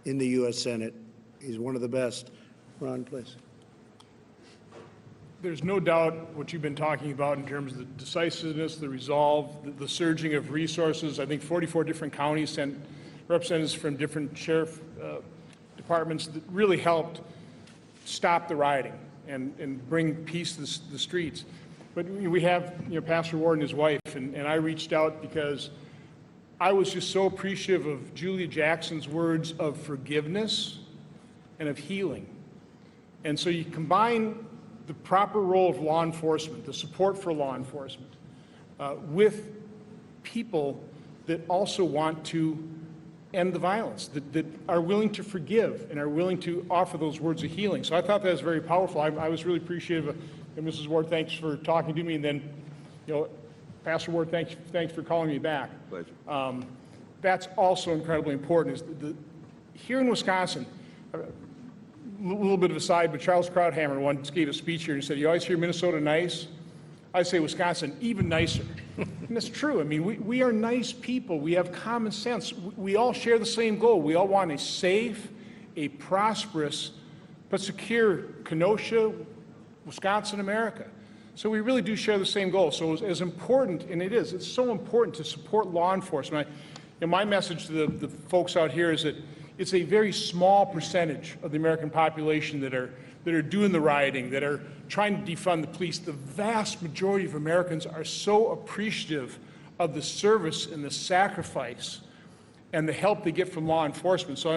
in the U.S. Senate. He's one of the best. Ron, please. There's no doubt what you've been talking about in terms of the decisiveness, the resolve, the surging of resources. I think 44 different counties sent representatives from different sheriff departments that really helped stop the rioting and bring peace to the streets. But we have, Pastor Ward and his wife, and I reached out because I was just so appreciative of Julia Jackson's words of forgiveness and of healing. And so you combine the proper role of law enforcement, the support for law enforcement, with people that also want to end the violence, that are willing to forgive and are willing to offer those words of healing. So I thought that was very powerful. I was really appreciative of, and Mrs. Ward, thanks for talking to me, and then, Pastor Ward, thanks for calling me back. Pleasure. That's also incredibly important. Here in Wisconsin, a little bit of a side, but Charles Krauthammer once gave a speech here and said, you always hear Minnesota nice. I say Wisconsin even nicer. And that's true. I mean, we are nice people. We have common sense. We all share the same goal. We all want a safe, a prosperous, but secure Kenosha, Wisconsin, America. So we really do share the same goal. So as important, and it's so important to support law enforcement. My message to the folks out here is that it's a very small percentage of the American population that are doing the rioting, that are trying to defund the police. The vast majority of Americans are so appreciative of the service and the sacrifice and the help they get from law enforcement. So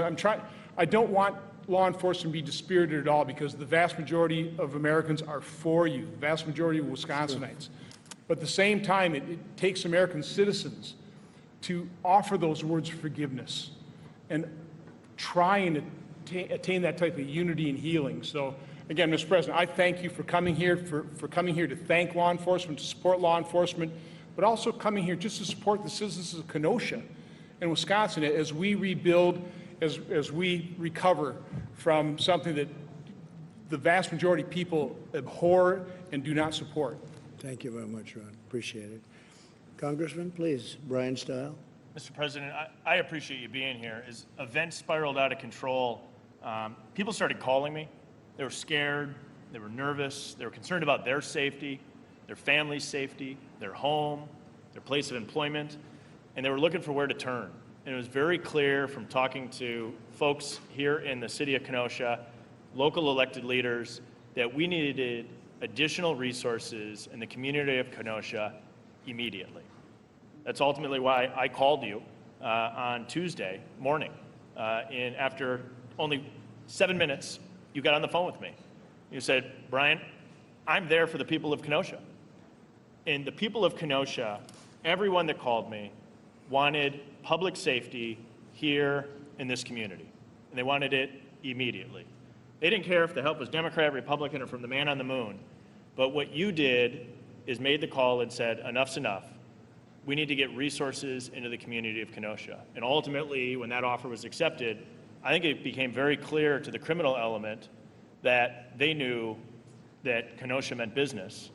I don't want law enforcement to be dispirited at all, because the vast majority of Americans are for you, the vast majority of Wisconsinites. But at the same time, it takes American citizens to offer those words of forgiveness and try and attain that type of unity and healing. So again, Mr. President, I thank you for coming here, for coming here to thank law enforcement, to support law enforcement, but also coming here just to support the citizens of Kenosha and Wisconsin as we rebuild, as we recover from something that the vast majority of people abhor and do not support. Thank you very much, Ron. Appreciate it. Congressman, please, Brian Style. Mr. President, I appreciate you being here. As events spiraled out of control, people started calling me. They were scared, they were nervous, they were concerned about their safety, their family's safety, their home, their place of employment, and they were looking for where to turn. And it was very clear from talking to folks here in the city of Kenosha, local elected leaders, that we needed additional resources in the community of Kenosha immediately. That's ultimately why I called you on Tuesday morning. And after only 7 minutes, you got on the phone with me. You said, Brian, I'm there for the people of Kenosha. And the people of Kenosha, everyone that called me, wanted public safety here in this community. And they wanted it immediately. They didn't care if the help was Democrat, Republican, or from the man on the moon. But what you did is made the call and said, enough's enough. We need to get resources into the community of Kenosha. And ultimately, when that offer was accepted, I think it became very clear to the criminal element that they knew that Kenosha meant business.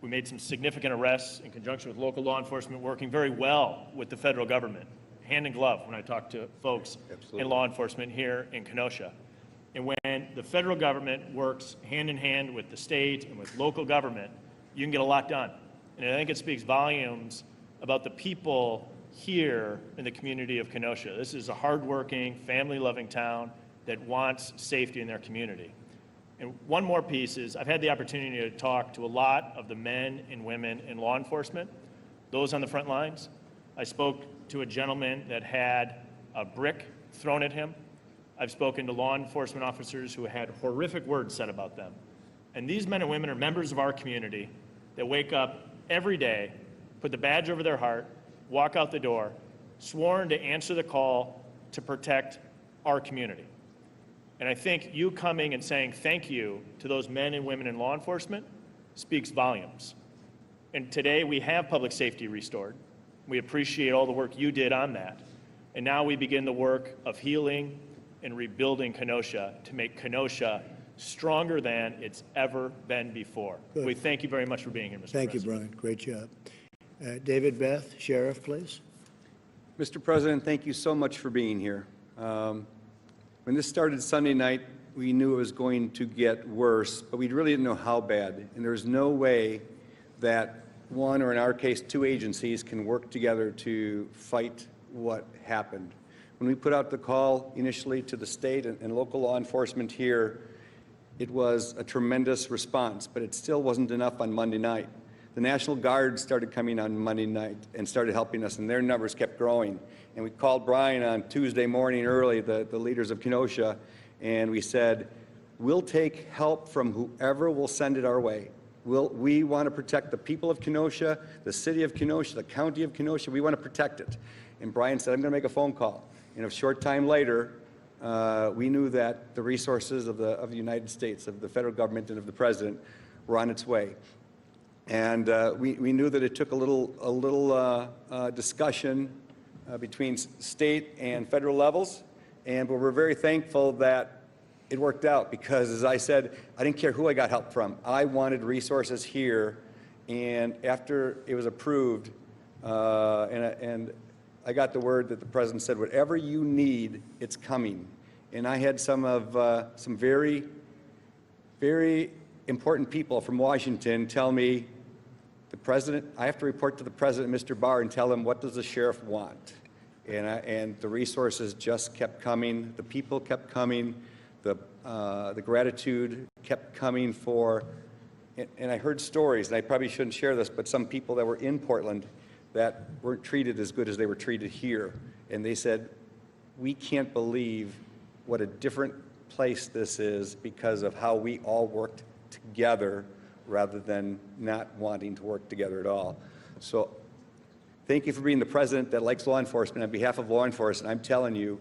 We made some significant arrests in conjunction with local law enforcement, working very well with the federal government, hand in glove when I talk to folks in law enforcement here in Kenosha. And when the federal government works hand in hand with the state and with local government, you can get a lot done. And I think it speaks volumes about the people here in the community of Kenosha. This is a hardworking, family-loving town that wants safety in their community. And one more piece is I've had the opportunity to talk to a lot of the men and women in law enforcement, those on the front lines. I spoke to a gentleman that had a brick thrown at him. I've spoken to law enforcement officers who had horrific words said about them. And these men and women are members of our community that wake up every day, put the badge over their heart, walk out the door, sworn to answer the call to protect our community. And I think you coming and saying thank you to those men and women in law enforcement speaks volumes. And today we have public safety restored. We appreciate all the work you did on that. And now we begin the work of healing and rebuilding Kenosha to make Kenosha stronger than it's ever been before. Good. We thank you very much for being here, Mr. Thank you, President. Brian. Great job. David Beth, Sheriff, please. Mr. President, thank you so much for being here. When this started Sunday night, we knew it was going to get worse, but we really didn't know how bad. And there's no way that one, or in our case, two agencies can work together to fight what happened. When we put out the call initially to the state and local law enforcement here, it was a tremendous response, but it still wasn't enough on Monday night. The National Guard started coming on Monday night and started helping us, and their numbers kept growing. And we called Brian on Tuesday morning early, the leaders of Kenosha, and we said, we'll take help from whoever will send it our way. We want to protect the people of Kenosha, the city of Kenosha, the county of Kenosha. We want to protect it. And Brian said, I'm going to make a phone call. And a short time later, we knew that the resources of the United States, of the federal government and of the president were on its way. And we knew that it took a little discussion between state and federal levels, but we're very thankful that it worked out because, as I said, I didn't care who I got help from. I wanted resources here, and after it was approved, and I got the word that the president said, whatever you need, it's coming. And I had some very, very important people from Washington tell me, I have to report to the president, Mr. Barr, and tell him, what does the sheriff want? And the resources just kept coming, the people kept coming, the gratitude kept coming and I heard stories, and I probably shouldn't share this, but some people that were in Portland that weren't treated as good as they were treated here. And they said, we can't believe what a different place this is because of how we all worked together rather than not wanting to work together at all. So thank you for being the president that likes law enforcement. On behalf of law enforcement, I'm telling you,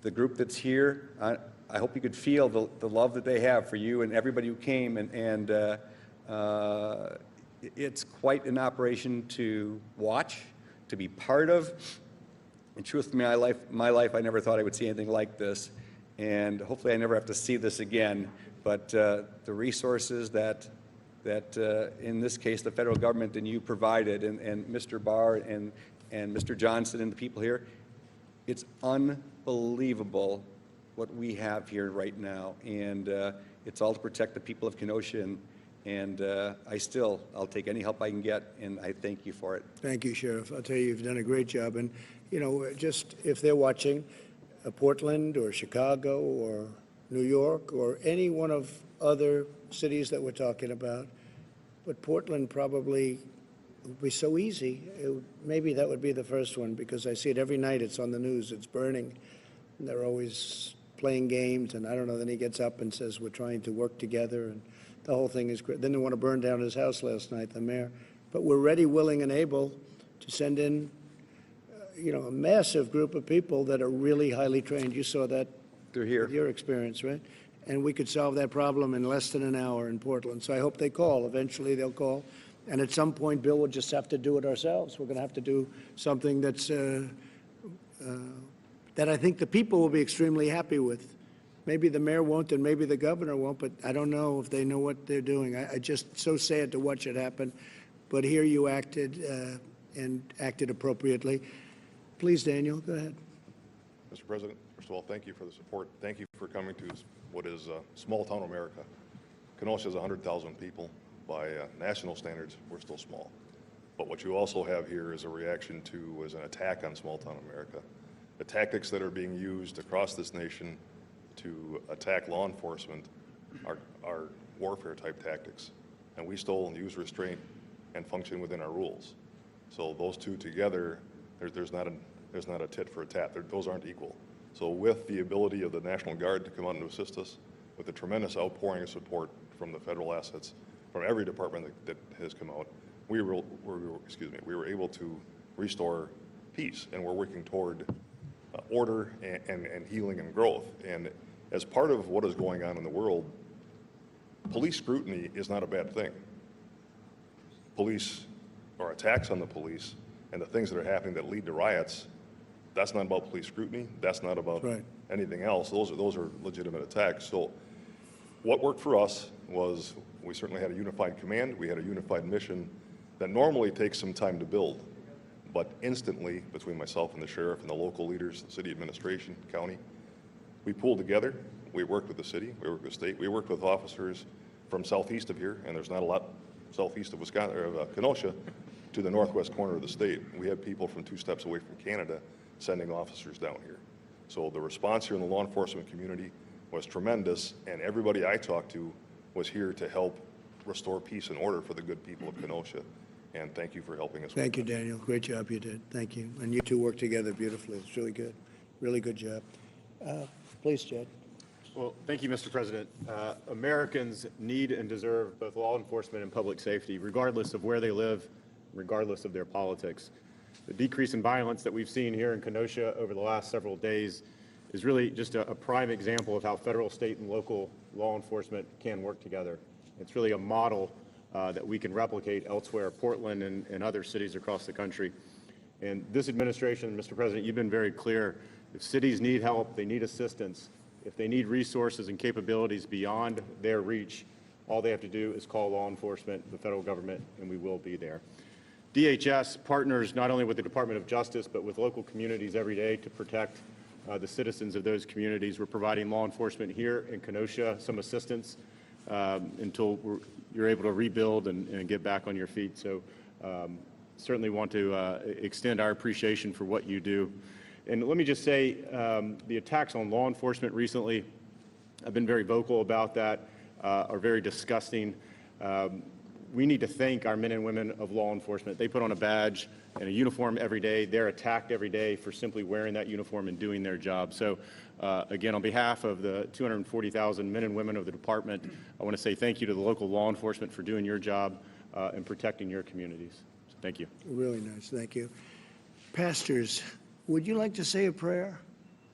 the group that's here, I hope you could feel the love that they have for you and everybody who came, and it's quite an operation to watch, to be part of. In truth, in my life, I never thought I would see anything like this, and hopefully I never have to see this again. But the resources that in this case, the federal government and you provided, and Mr. Barr and Mr. Johnson and the people here, it's unbelievable what we have here right now, and it's all to protect the people of Kenosha, and I'll take any help I can get, and I thank you for it. Thank you, Sheriff. I'll tell you, you've done a great job. And, you know, just if they're watching, Portland or Chicago or New York or any one of other cities that we're talking about, but Portland probably would be so easy. Maybe that would be the first one, because I see it every night. It's on the news. It's burning. And they're always playing games, and I don't know. Then he gets up and says, we're trying to work together, and the whole thing is great. Then they want to burn down his house last night, the mayor. But we're ready, willing, and able to send in, a massive group of people that are really highly trained. You saw that. They're here. With your experience, right? And we could solve that problem in less than an hour in Portland. So I hope they call. Eventually they'll call. And at some point, Bill, will just have to do it ourselves. We're going to have to do something that's that I think the people will be extremely happy with. Maybe the mayor won't, and maybe the governor won't, but I don't know if they know what they're doing. I just so sad to watch it happen. But here you acted and acted appropriately. Please, Daniel, go ahead. Mr. President, first of all, thank you for the support. Thank you for coming to what is small-town America. Kenosha is 100,000 people. By national standards, we're still small. But what you also have here is a reaction to, is an attack on small-town America. The tactics that are being used across this nation to attack law enforcement are warfare-type tactics. And we still use restraint and function within our rules. So those two together, there's not a tit for a tat. Those aren't equal. So with the ability of the National Guard to come out and assist us, with the tremendous outpouring of support from the federal assets, from every department that has come out, we were able to restore peace, and we're working toward order and healing and growth. And as part of what is going on in the world, police scrutiny is not a bad thing. Police, or attacks on the police, and the things that are happening that lead to riots, that's not about police scrutiny. That's not about anything else. Those are legitimate attacks. So what worked for us was we certainly had a unified command. We had a unified mission that normally takes some time to build. But instantly, between myself and the sheriff and the local leaders, the city administration, county, we pulled together. We worked with the city. We worked with the state. We worked with officers from southeast of here, and there's not a lot southeast of Wisconsin, or Kenosha, to the northwest corner of the state. We had people from 2 steps away from Canada sending officers down here. So the response here in the law enforcement community was tremendous, and everybody I talked to was here to help restore peace and order for the good people of Kenosha. And thank you for helping us. Thank you, Daniel. Great job you did. Thank you. And you two worked together beautifully. It's really good. Really good job. Please, Jed. Well, thank you, Mr. President. Americans need and deserve both law enforcement and public safety, regardless of where they live, regardless of their politics. The decrease in violence that we've seen here in Kenosha over the last several days is really just a prime example of how federal, state, and local law enforcement can work together. It's really a model that we can replicate elsewhere, Portland and other cities across the country. And this administration, Mr. President, you've been very clear. If cities need help, they need assistance, if they need resources and capabilities beyond their reach, all they have to do is call law enforcement, the federal government, and we will be there. DHS partners not only with the Department of Justice, but with local communities every day to protect the citizens of those communities. We're providing law enforcement here in Kenosha some assistance until you're able to rebuild and get back on your feet. So certainly want to extend our appreciation for what you do. And let me just say, the attacks on law enforcement recently, I've been very vocal about that, are very disgusting. We need to thank our men and women of law enforcement. They put on a badge and a uniform every day. They're attacked every day for simply wearing that uniform and doing their job. So again, on behalf of the 240,000 men and women of the department, I want to say thank you to the local law enforcement for doing your job and protecting your communities. So thank you. Really nice, thank you. Pastors, would you like to say a prayer?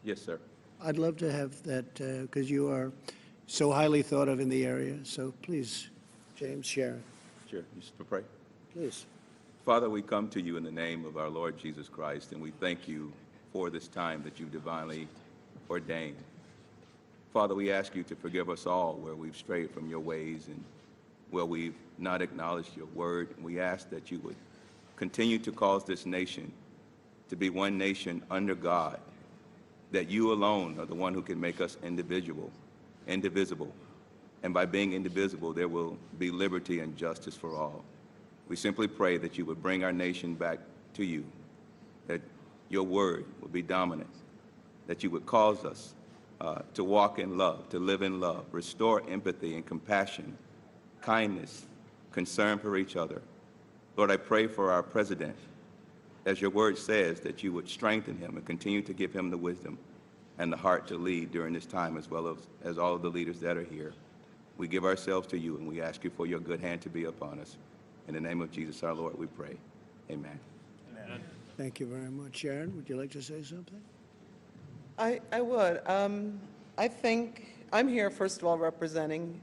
Yes, sir. I'd love to have that because you are so highly thought of in the area. So please, James, Sharon. Sure. Just to pray. Please. Father, we come to you in the name of our Lord Jesus Christ, and we thank you for this time that you've divinely ordained. Father, we ask you to forgive us all where we've strayed from your ways and where we've not acknowledged your word. And we ask that you would continue to cause this nation to be one nation under God, that you alone are the one who can make us indivisible. And by being indivisible, there will be liberty and justice for all. We simply pray that you would bring our nation back to you, that your word would be dominant, that you would cause us to walk in love, to live in love, restore empathy and compassion, kindness, concern for each other. Lord, I pray for our president, as your word says, that you would strengthen him and continue to give him the wisdom and the heart to lead during this time, as well as all of the leaders that are here. We give ourselves to you, and we ask you for your good hand to be upon us. In the name of Jesus, our Lord, we pray. Amen. Amen. Thank you very much. Sharon, would you like to say something? I would. I think I'm here, first of all, representing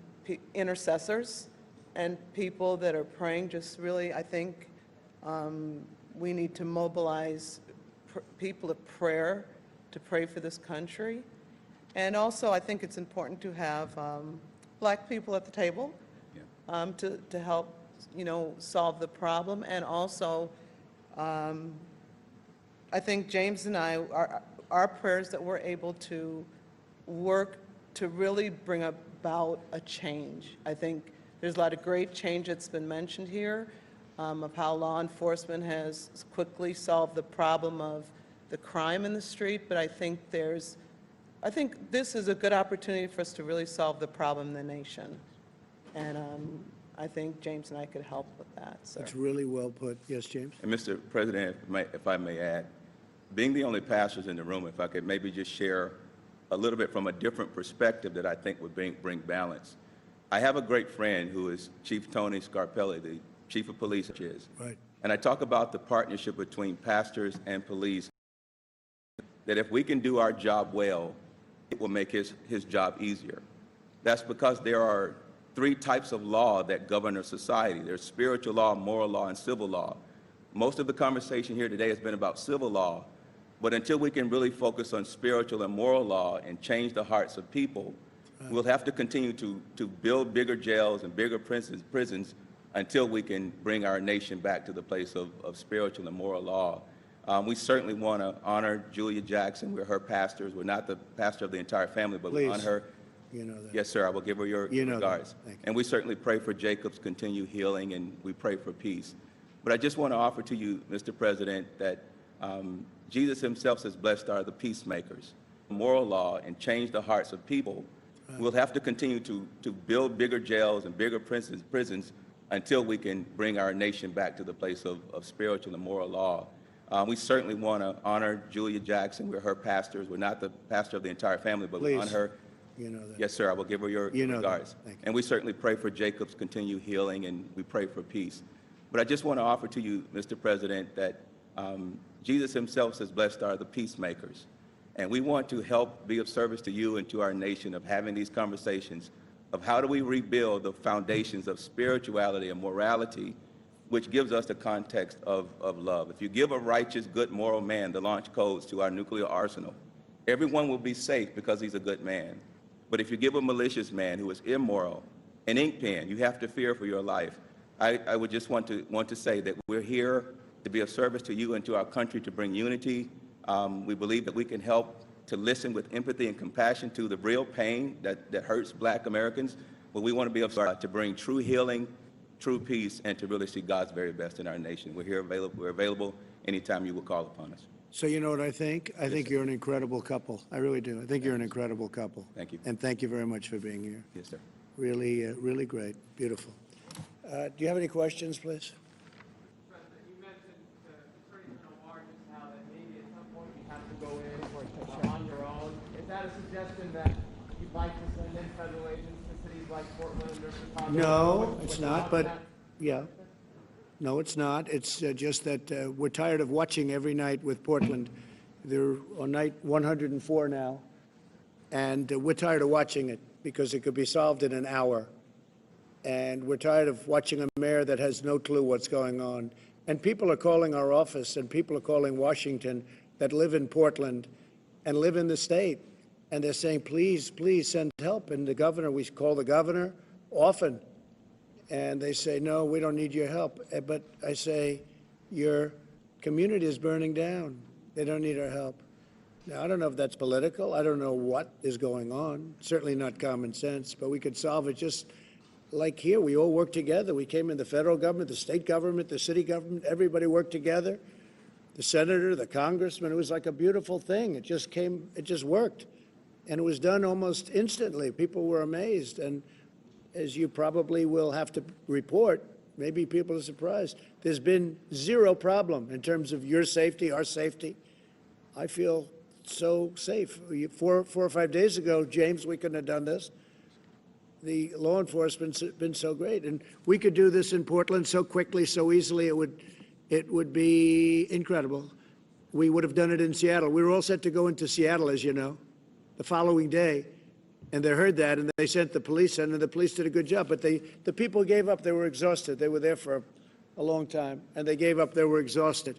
intercessors and people that are praying. Just really, I think we need to mobilize people of prayer to pray for this country. And also, I think it's important to have Black people at the table to help, solve the problem. And also, I think James and I, our prayers that we're able to work to really bring about a change. I think there's a lot of great change that's been mentioned here of how law enforcement has quickly solved the problem of the crime in the street, but I think this is a good opportunity for us to really solve the problem in the nation. And I think James and I could help with that. So. That's really well put. Yes, James? And Mr. President, if I may add, being the only pastors in the room, if I could maybe just share a little bit from a different perspective that I think would bring balance. I have a great friend who is Chief Tony Scarpelli, the Chief of Police. Right. And I talk about the partnership between pastors and police, that if we can do our job well, it will make his job easier. That's because there are three types of law that govern our society. There's spiritual law, moral law, and civil law. Most of the conversation here today has been about civil law, but until we can really focus on spiritual and moral law and change the hearts of people, we'll have to continue to build bigger jails and bigger prisons until we can bring our nation back to the place of spiritual and moral law. We certainly want to honor Julia Jackson. We're her pastors. We're not the pastor of the entire family, but we honor her. You know that. Yes, sir. I will give her your regards. Thank you. And we certainly pray for Jacob's continued healing, and we pray for peace. But I just want to offer to you, Mr. President, that Jesus himself says, blessed are the peacemakers. Moral law and change the hearts of people. We'll have to continue to build bigger jails and bigger prisons until we can bring our nation back to the place of spiritual and moral law. We certainly want to honor Julia Jackson. We're her pastors. We're not the pastor of the entire family, but we honor her. You know that. Yes, sir. I will give her your regards. Thank you. And we certainly pray for Jacob's continued healing, and we pray for peace. But I just want to offer to you, Mr. President, that Jesus himself says, blessed are the peacemakers. And we want to help be of service to you and to our nation of having these conversations of how do we rebuild the foundations of spirituality and morality, which gives us the context of love. If you give a righteous, good, moral man the launch codes to our nuclear arsenal, everyone will be safe because he's a good man. But if you give a malicious man who is immoral an ink pen, you have to fear for your life. I would just want to say that we're here to be of service to you and to our country to bring unity. We believe that we can help to listen with empathy and compassion to the real pain that hurts Black Americans, but we want to be of service to bring true healing, true peace, and to really see God's very best in our nation. We're available anytime you will call upon us. So you know what I think? I think you're an incredible couple. I really do. I think you're an incredible couple. Thank you. And thank you very much for being here. Yes, sir. Really, really great. Beautiful. Do you have any questions, please? President, you mentioned Attorney General Barr just how that maybe at some point you have to go in on your own. Is that a suggestion that you'd like to send in federal agents to cities like Portland or Chicago? No, it's not, but yeah. No, it's not. It's just that we're tired of watching every night with Portland. They're on night 104 now, and we're tired of watching it because it could be solved in an hour. And we're tired of watching a mayor that has no clue what's going on. And people are calling our office and people are calling Washington that live in Portland and live in the state. And they're saying, please, please send help. And the governor, we call the governor often. And they say, no, we don't need your help. But I say, your community is burning down. They don't need our help. Now, I don't know if that's political. I don't know what is going on. Certainly not common sense. But we could solve it just like here. We all work together. We came in the federal government, the state government, the city government. Everybody worked together. The senator, the congressman. It was like a beautiful thing. It just came. It just worked. And it was done almost instantly. People were amazed. And as you probably will have to report, maybe people are surprised, there's been zero problem in terms of your safety, our safety. I feel so safe. 4 or 5 days ago, James, we couldn't have done this. The law enforcement's been so great. And we could do this in Portland so quickly, so easily, it would be incredible. We would have done it in Seattle. We were all set to go into Seattle, as you know, the following day. And they heard that, and they sent the police in, and the police did a good job. But the people gave up. They were exhausted. They were there for a long time, and they gave up. They were exhausted.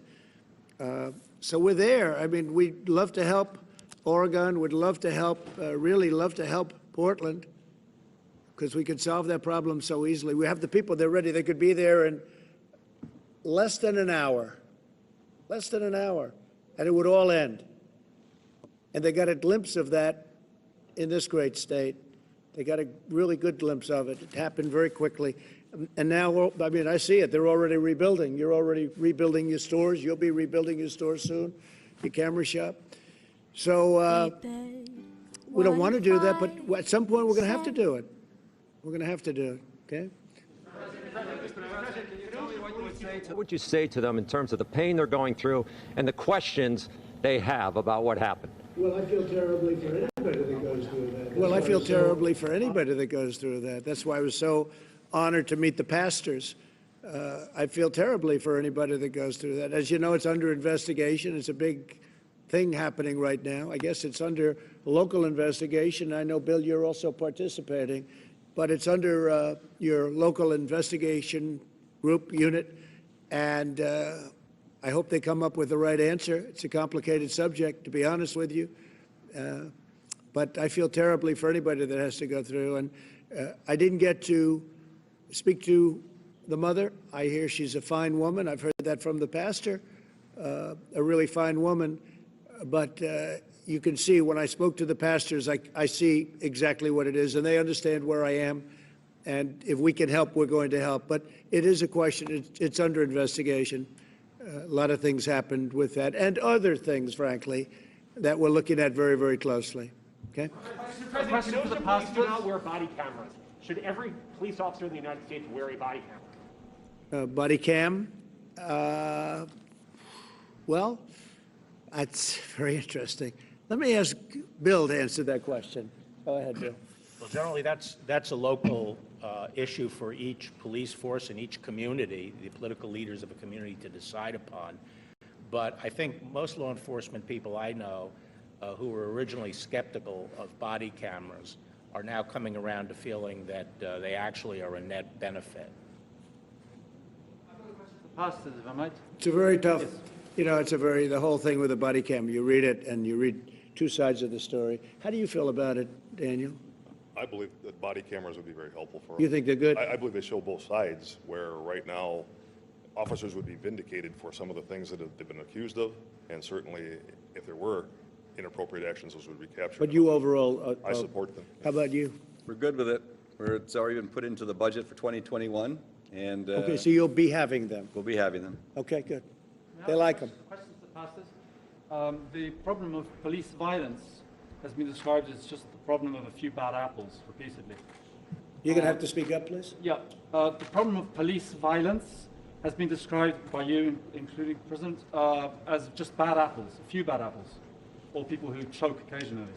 So we're there. I mean, we'd love to help Oregon. We'd love to help, really love to help Portland, because we could solve that problem so easily. We have the people. They're ready. They could be there in less than an hour. Less than an hour. And it would all end. And they got a glimpse of that in this great state. They got a really good glimpse of it. It happened very quickly. And now, I mean, I see it. They're already rebuilding. You're already rebuilding your stores. You'll be rebuilding your stores soon, your camera shop. So we don't want to do that, but at some point we're going to have to do it. We're going to have to do it, okay? What would you say to them in terms of the pain they're going through and the questions they have about what happened? Well, I feel terribly for anybody that goes through that. Well, I feel terribly for anybody that goes through that. That's why I was so honored to meet the pastors. I feel terribly for anybody that goes through that. As you know, it's under investigation. It's a big thing happening right now. I guess it's under local investigation. I know, Bill, you're also participating, but it's under your local investigation group unit, and I hope they come up with the right answer. It's a complicated subject, to be honest with you, but I feel terribly for anybody that has to go through. And I didn't get to speak to the mother. I hear she's a fine woman. I've heard that from the pastor, a really fine woman. But you can see when I spoke to the pastors, I see exactly what it is, and they understand where I am. And if we can help, we're going to help. But it is a question. It's under investigation. A lot of things happened with that, and other things, frankly, that we're looking at very, very closely. Okay? A question for the pastors. Do not wear body cameras. Should every police officer in the United States wear a body camera? Body cam? Well, that's very interesting. Let me ask Bill to answer that question. Go ahead, Bill. Well, generally, that's a local issue for each police force in each community, the political leaders of a community to decide upon. But I think most law enforcement people I know who were originally skeptical of body cameras are now coming around to feeling that they actually are a net benefit. Pastors, if I might. It's a very tough, you know, the whole thing with the body cam, you read it and you read two sides of the story. How do you feel about it, Daniel? I believe that body cameras would be very helpful for us. You think they're good? I believe they show both sides, where right now officers would be vindicated for some of the things that they've been accused of, and certainly if there were inappropriate actions, those would be captured. But you overall... I support them. How about you? We're good with it. It's already been put into the budget for 2021, and Okay, so you'll be having them. we'll be having them. Okay, good. They like them. Questions to pastors? The problem of police violence has been described as just the problem of a few bad apples repeatedly. You're going to have to speak up, please. Yeah. The problem of police violence has been described by you, including the President, as just bad apples, a few bad apples, or people who choke occasionally.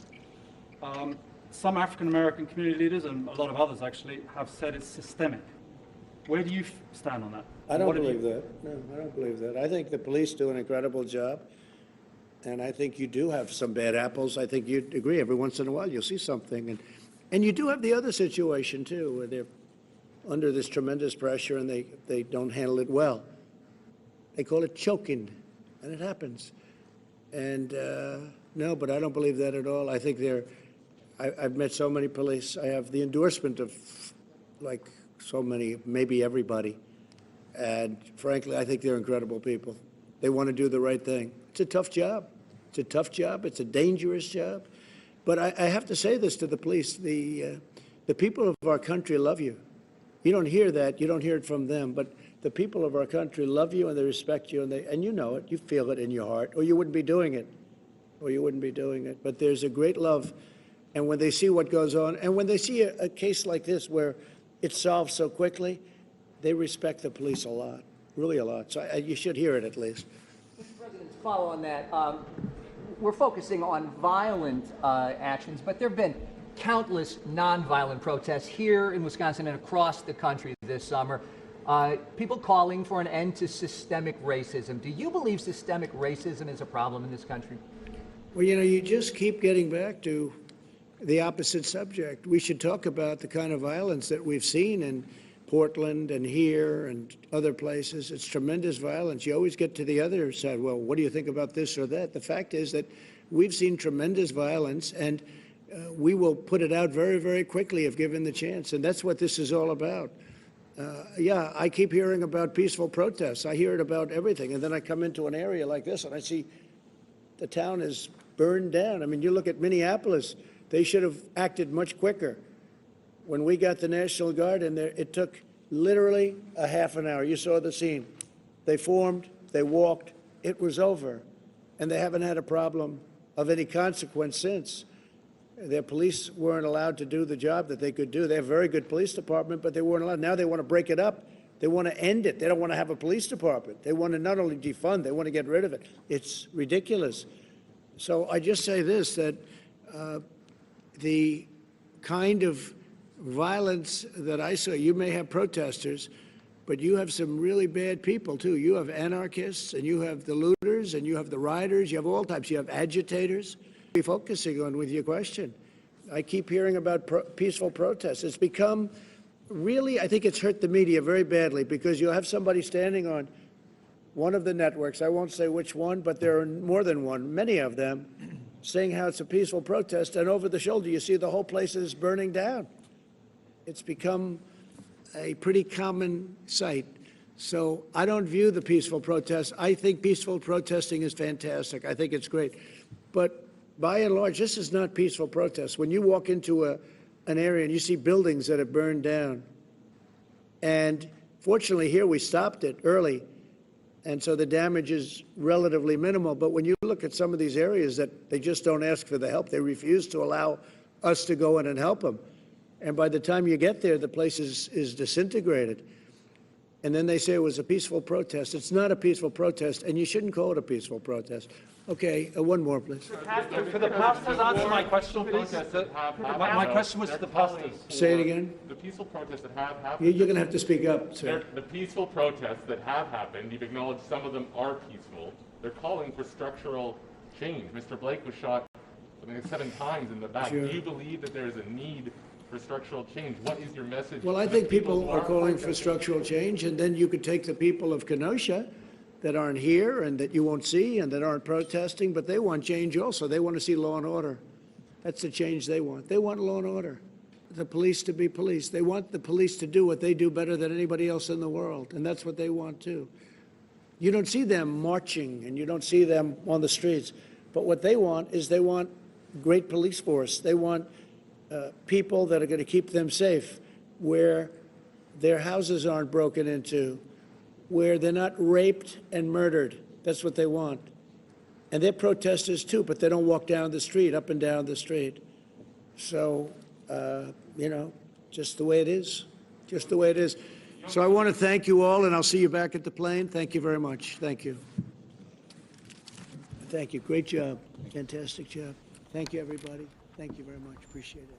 Some African American community leaders, and a lot of others actually, have said it's systemic. Where do you stand on that? I don't believe that. No, I don't believe that. I think the police do an incredible job, and I think you do have some bad apples. I think you'd agree. Every once in a while, you'll see something. And you do have the other situation, too, where they're under this tremendous pressure and they don't handle it well. They call it choking, and it happens. And no, but I don't believe that at all. I think I've met so many police. I have the endorsement of, like, so many, maybe everybody. And frankly, I think they're incredible people. They want to do the right thing. It's a tough job. It's a tough job. It's a dangerous job. But I have to say this to the police. The people of our country love you. You don't hear that. You don't hear it from them. But the people of our country love you and they respect you. And you know it. You feel it in your heart. Or you wouldn't be doing it. But there's a great love. And when they see what goes on, and when they see a case like this where it's solved so quickly, they respect the police a lot, really a lot. So you should hear it at least. Mr. President, to follow on that, we're focusing on violent actions, but there have been countless nonviolent protests here in Wisconsin and across the country this summer. People calling for an end to systemic racism. Do you believe systemic racism is a problem in this country? Well, you know, you just keep getting back to the opposite subject. We should talk about the kind of violence that we've seen in Portland and here and other places. It's tremendous violence. You always get to the other side. Well, what do you think about this or that? The fact is that we've seen tremendous violence, and we will put it out very, very quickly if given the chance. And that's what this is all about. Yeah, I keep hearing about peaceful protests. I hear it about everything. And then I come into an area like this and I see the town is burned down. I mean, you look at Minneapolis. They should have acted much quicker. When we got the National Guard in there, it took literally a half an hour. You saw the scene. They formed, they walked, it was over. And they haven't had a problem of any consequence since. Their police weren't allowed to do the job that they could do. They have a very good police department, but they weren't allowed. Now they want to break it up. They want to end it. They don't want to have a police department. They want to not only defund, they want to get rid of it. It's ridiculous. So I just say this, that the kind of violence that I saw, you may have protesters, but you have some really bad people, too. You have anarchists, and you have the looters, and you have the rioters. You have all types. You have agitators. Be focusing on with your question. I keep hearing about peaceful protests. It's become really, I think it's hurt the media very badly, because you'll have somebody standing on one of the networks, I won't say which one, but there are more than one, many of them, saying how it's a peaceful protest, and over the shoulder you see the whole place is burning down. It's become a pretty common sight. So I don't view the peaceful protest. I think peaceful protesting is fantastic. I think it's great. But by and large, this is not peaceful protest. When you walk into an area and you see buildings that have burned down, and fortunately here we stopped it early, and so the damage is relatively minimal. But when you look at some of these areas that they just don't ask for the help, they refuse to allow us to go in and help them. And by the time you get there, the place is disintegrated. And then they say it was a peaceful protest. It's not a peaceful protest, and you shouldn't call it a peaceful protest. Okay, one more, please. For the pastors, answer my question, please. My question was to the pastors. Say it again. The peaceful protests that have happened. You're going to have to speak up, sir. The peaceful protests that have happened, you've acknowledged some of them are peaceful. they're calling for structural change. Mr. Blake was shot, I think, 7 times in the back. Sure. Do you believe that there is a need for structural change? What is your message? Well, I to think the people people who are calling for protesting? structural change, and then you could take the people of Kenosha that aren't here and that you won't see and that aren't protesting, but they want change also. They want to see law and order. That's the change they want. They want law and order. The police to be police. They want the police to do what they do better than anybody else in the world, and that's what they want too. You don't see them marching and you don't see them on the streets, but what they want is they want great police force. They want people that are going to keep them safe, where their houses aren't broken into, where they're not raped and murdered. That's what they want. And they're protesters too, but they don't walk down the street, up and down the street. So, you know, just the way it is, just the way it is. So I want to thank you all, and I'll see you back at the plane. Thank you very much. Thank you. Thank you. Great job. Fantastic job. Thank you, everybody. Thank you very much. Appreciate it.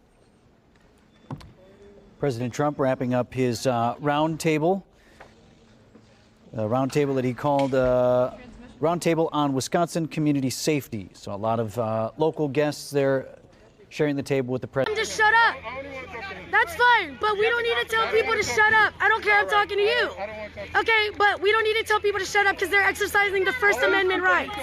President Trump wrapping up his roundtable that he called Roundtable on Wisconsin Community Safety. So a lot of local guests there sharing the table with the president. Just shut up. That's fine, but we don't need to tell people to shut up. I don't care, I'm talking to you. Okay, but we don't need to tell people to shut up because they're exercising the First Amendment rights.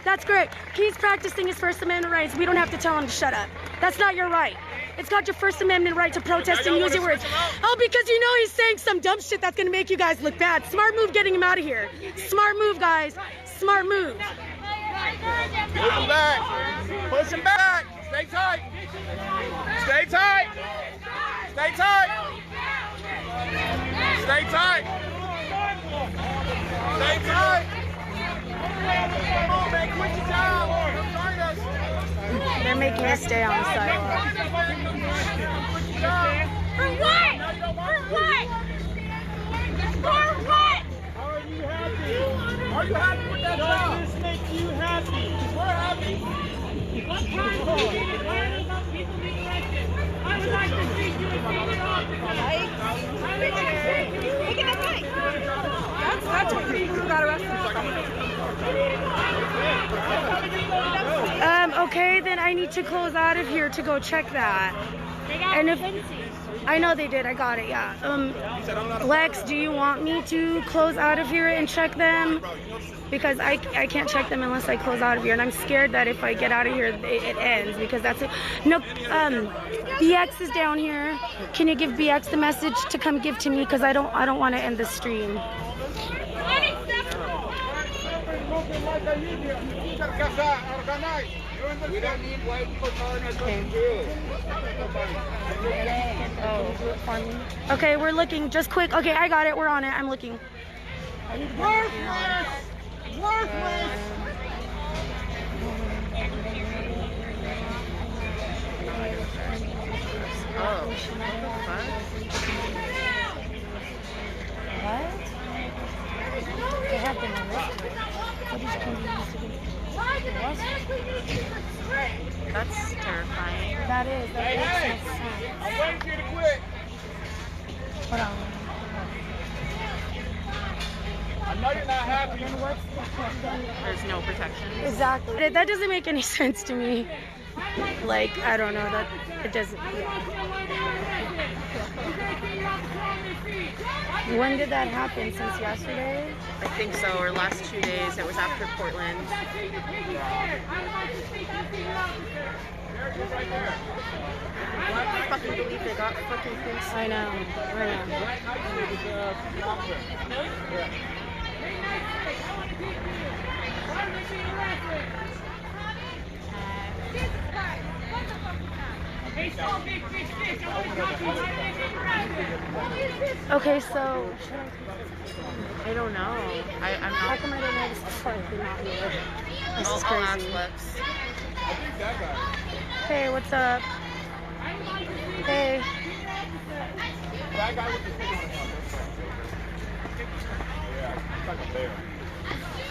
That's great. He's practicing his First Amendment rights. We don't have to tell him to shut up. That's not your right. It's not your First Amendment right to protest and use your words. Oh, because you know he's saying some dumb shit that's gonna make you guys look bad. Smart move getting him out of here. Smart move, guys. Smart move. Push him back. Push him back. Stay tight. Stay tight. Stay tight. Stay tight. Stay tight. Come on, man. Quit your job. Come join us. They're making us stay on the sidewalk. For what? For what? For what? Are you happy? Are you happy with that job? Does this make you happy? We're happy. What time do you need to learn about people being elected? I would like to see you in the office. I would like to see you. Look at that light. That's what people got arrested for. Okay, then I need to close out of here to go check that. And if I know they did, I got it, yeah. Lex, do you want me to close out of here and check them? Because I can't check them unless I close out of here, and I'm scared that if I get out of here, it ends, because that's it. No, BX is down here. Can you give BX the message to come give to me? Because I don't want to end the stream. We don't need white people calling us Okay, we're looking. Just quick. Okay, I got it. We're on it. I'm looking. Worthless! Worthless! Oh, what? They have been arrested. What is convenience? That's terrifying. That is. That makes no sense. I'm waiting for you to quit. Hold on. I know you're not happy. There's no protection. Exactly. That doesn't make any sense to me. Like, I don't know, that it doesn't. When did that happen? Since yesterday? I think so, or last 2 days. It was after Portland. I can't fucking believe they got fucking things. I know. Okay, so I don't know. I'm not. How come I don't know this before? This is I'll ask crazy. Lex. Hey, what's up? Hey.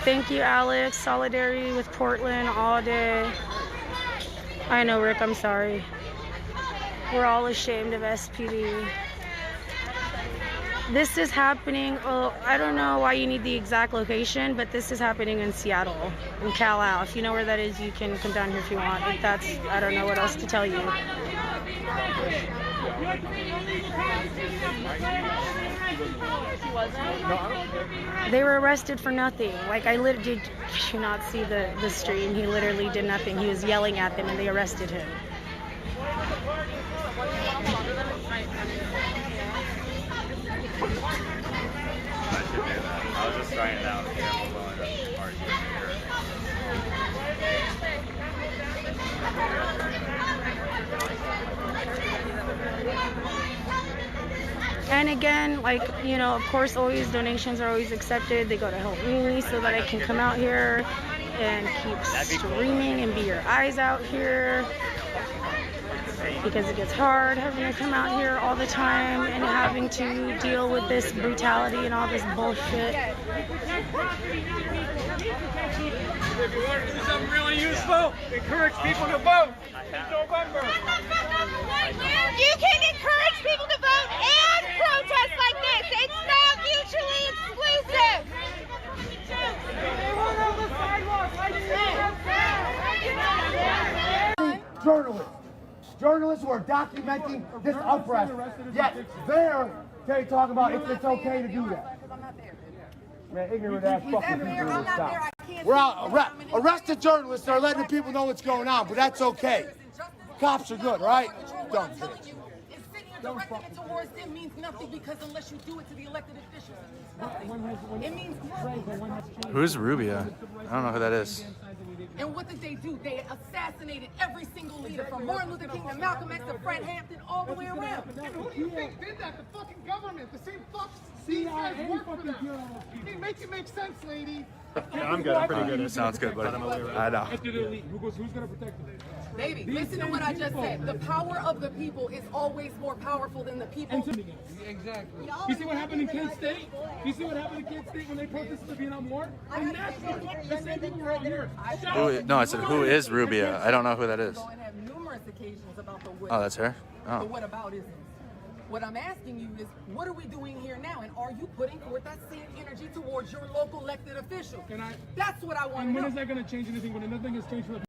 Thank you, Alex. Solidarity with Portland all day. I know, Rick, I'm sorry. We're all ashamed of SPD. This is happening, well, I don't know why you need the exact location, but this is happening in Seattle, in Cal Al. If you know where that is, you can come down here if you want. But that's, I don't know what else to tell you. They were arrested for nothing. Like, I literally, did you not see the stream? He literally did nothing. He was yelling at them and they arrested him. I was just trying it out. And again, like, you know, of course, always donations are always accepted. They go to help me so that I can come out here and keep streaming and be your eyes out here. Because it gets hard having to come out here all the time and having to deal with this brutality and all this bullshit. If you want to do something really useful, encourage people to vote in November. You can encourage people to vote and protest like this. It's not mutually exclusive. Journalists who are documenting this uprising. Yet they're talking about if it's okay to do that. Man, ignorant ass fucking people. We're out. Arrested journalists are letting people know what's going on, but that's okay. Cops are good, right? Dumb kids. Directing it towards them means nothing because unless you do it to the elected officials, it means nothing. It means nothing. Who's Rubio? I don't know who that is. And what did they do? They assassinated every single leader from Martin Luther King to Malcolm X to Fred Hampton all the way around. And who do you think did that? The fucking government. The same fucks. These guys work for them. Hey, make it make sense, lady. Yeah, I'm good. I'm pretty good. Sounds good, buddy. I know. Who's going to protect them? Baby, listen to what I just said. The power of the people is always more powerful than the people. Exactly. You see what happened in Kent State? You see what happened in Kent State when they protested the Vietnam War? The national, the same people were out here. No, I said, who is Rubio? I don't know who that is. Have numerous occasions about the what. Oh, that's her? Oh. The what about isn't. What I'm asking you is, what are we doing here now? And are you putting forth that same energy towards your local elected officials? That's what I want to know. And when is that going to change anything? When nothing has changed for the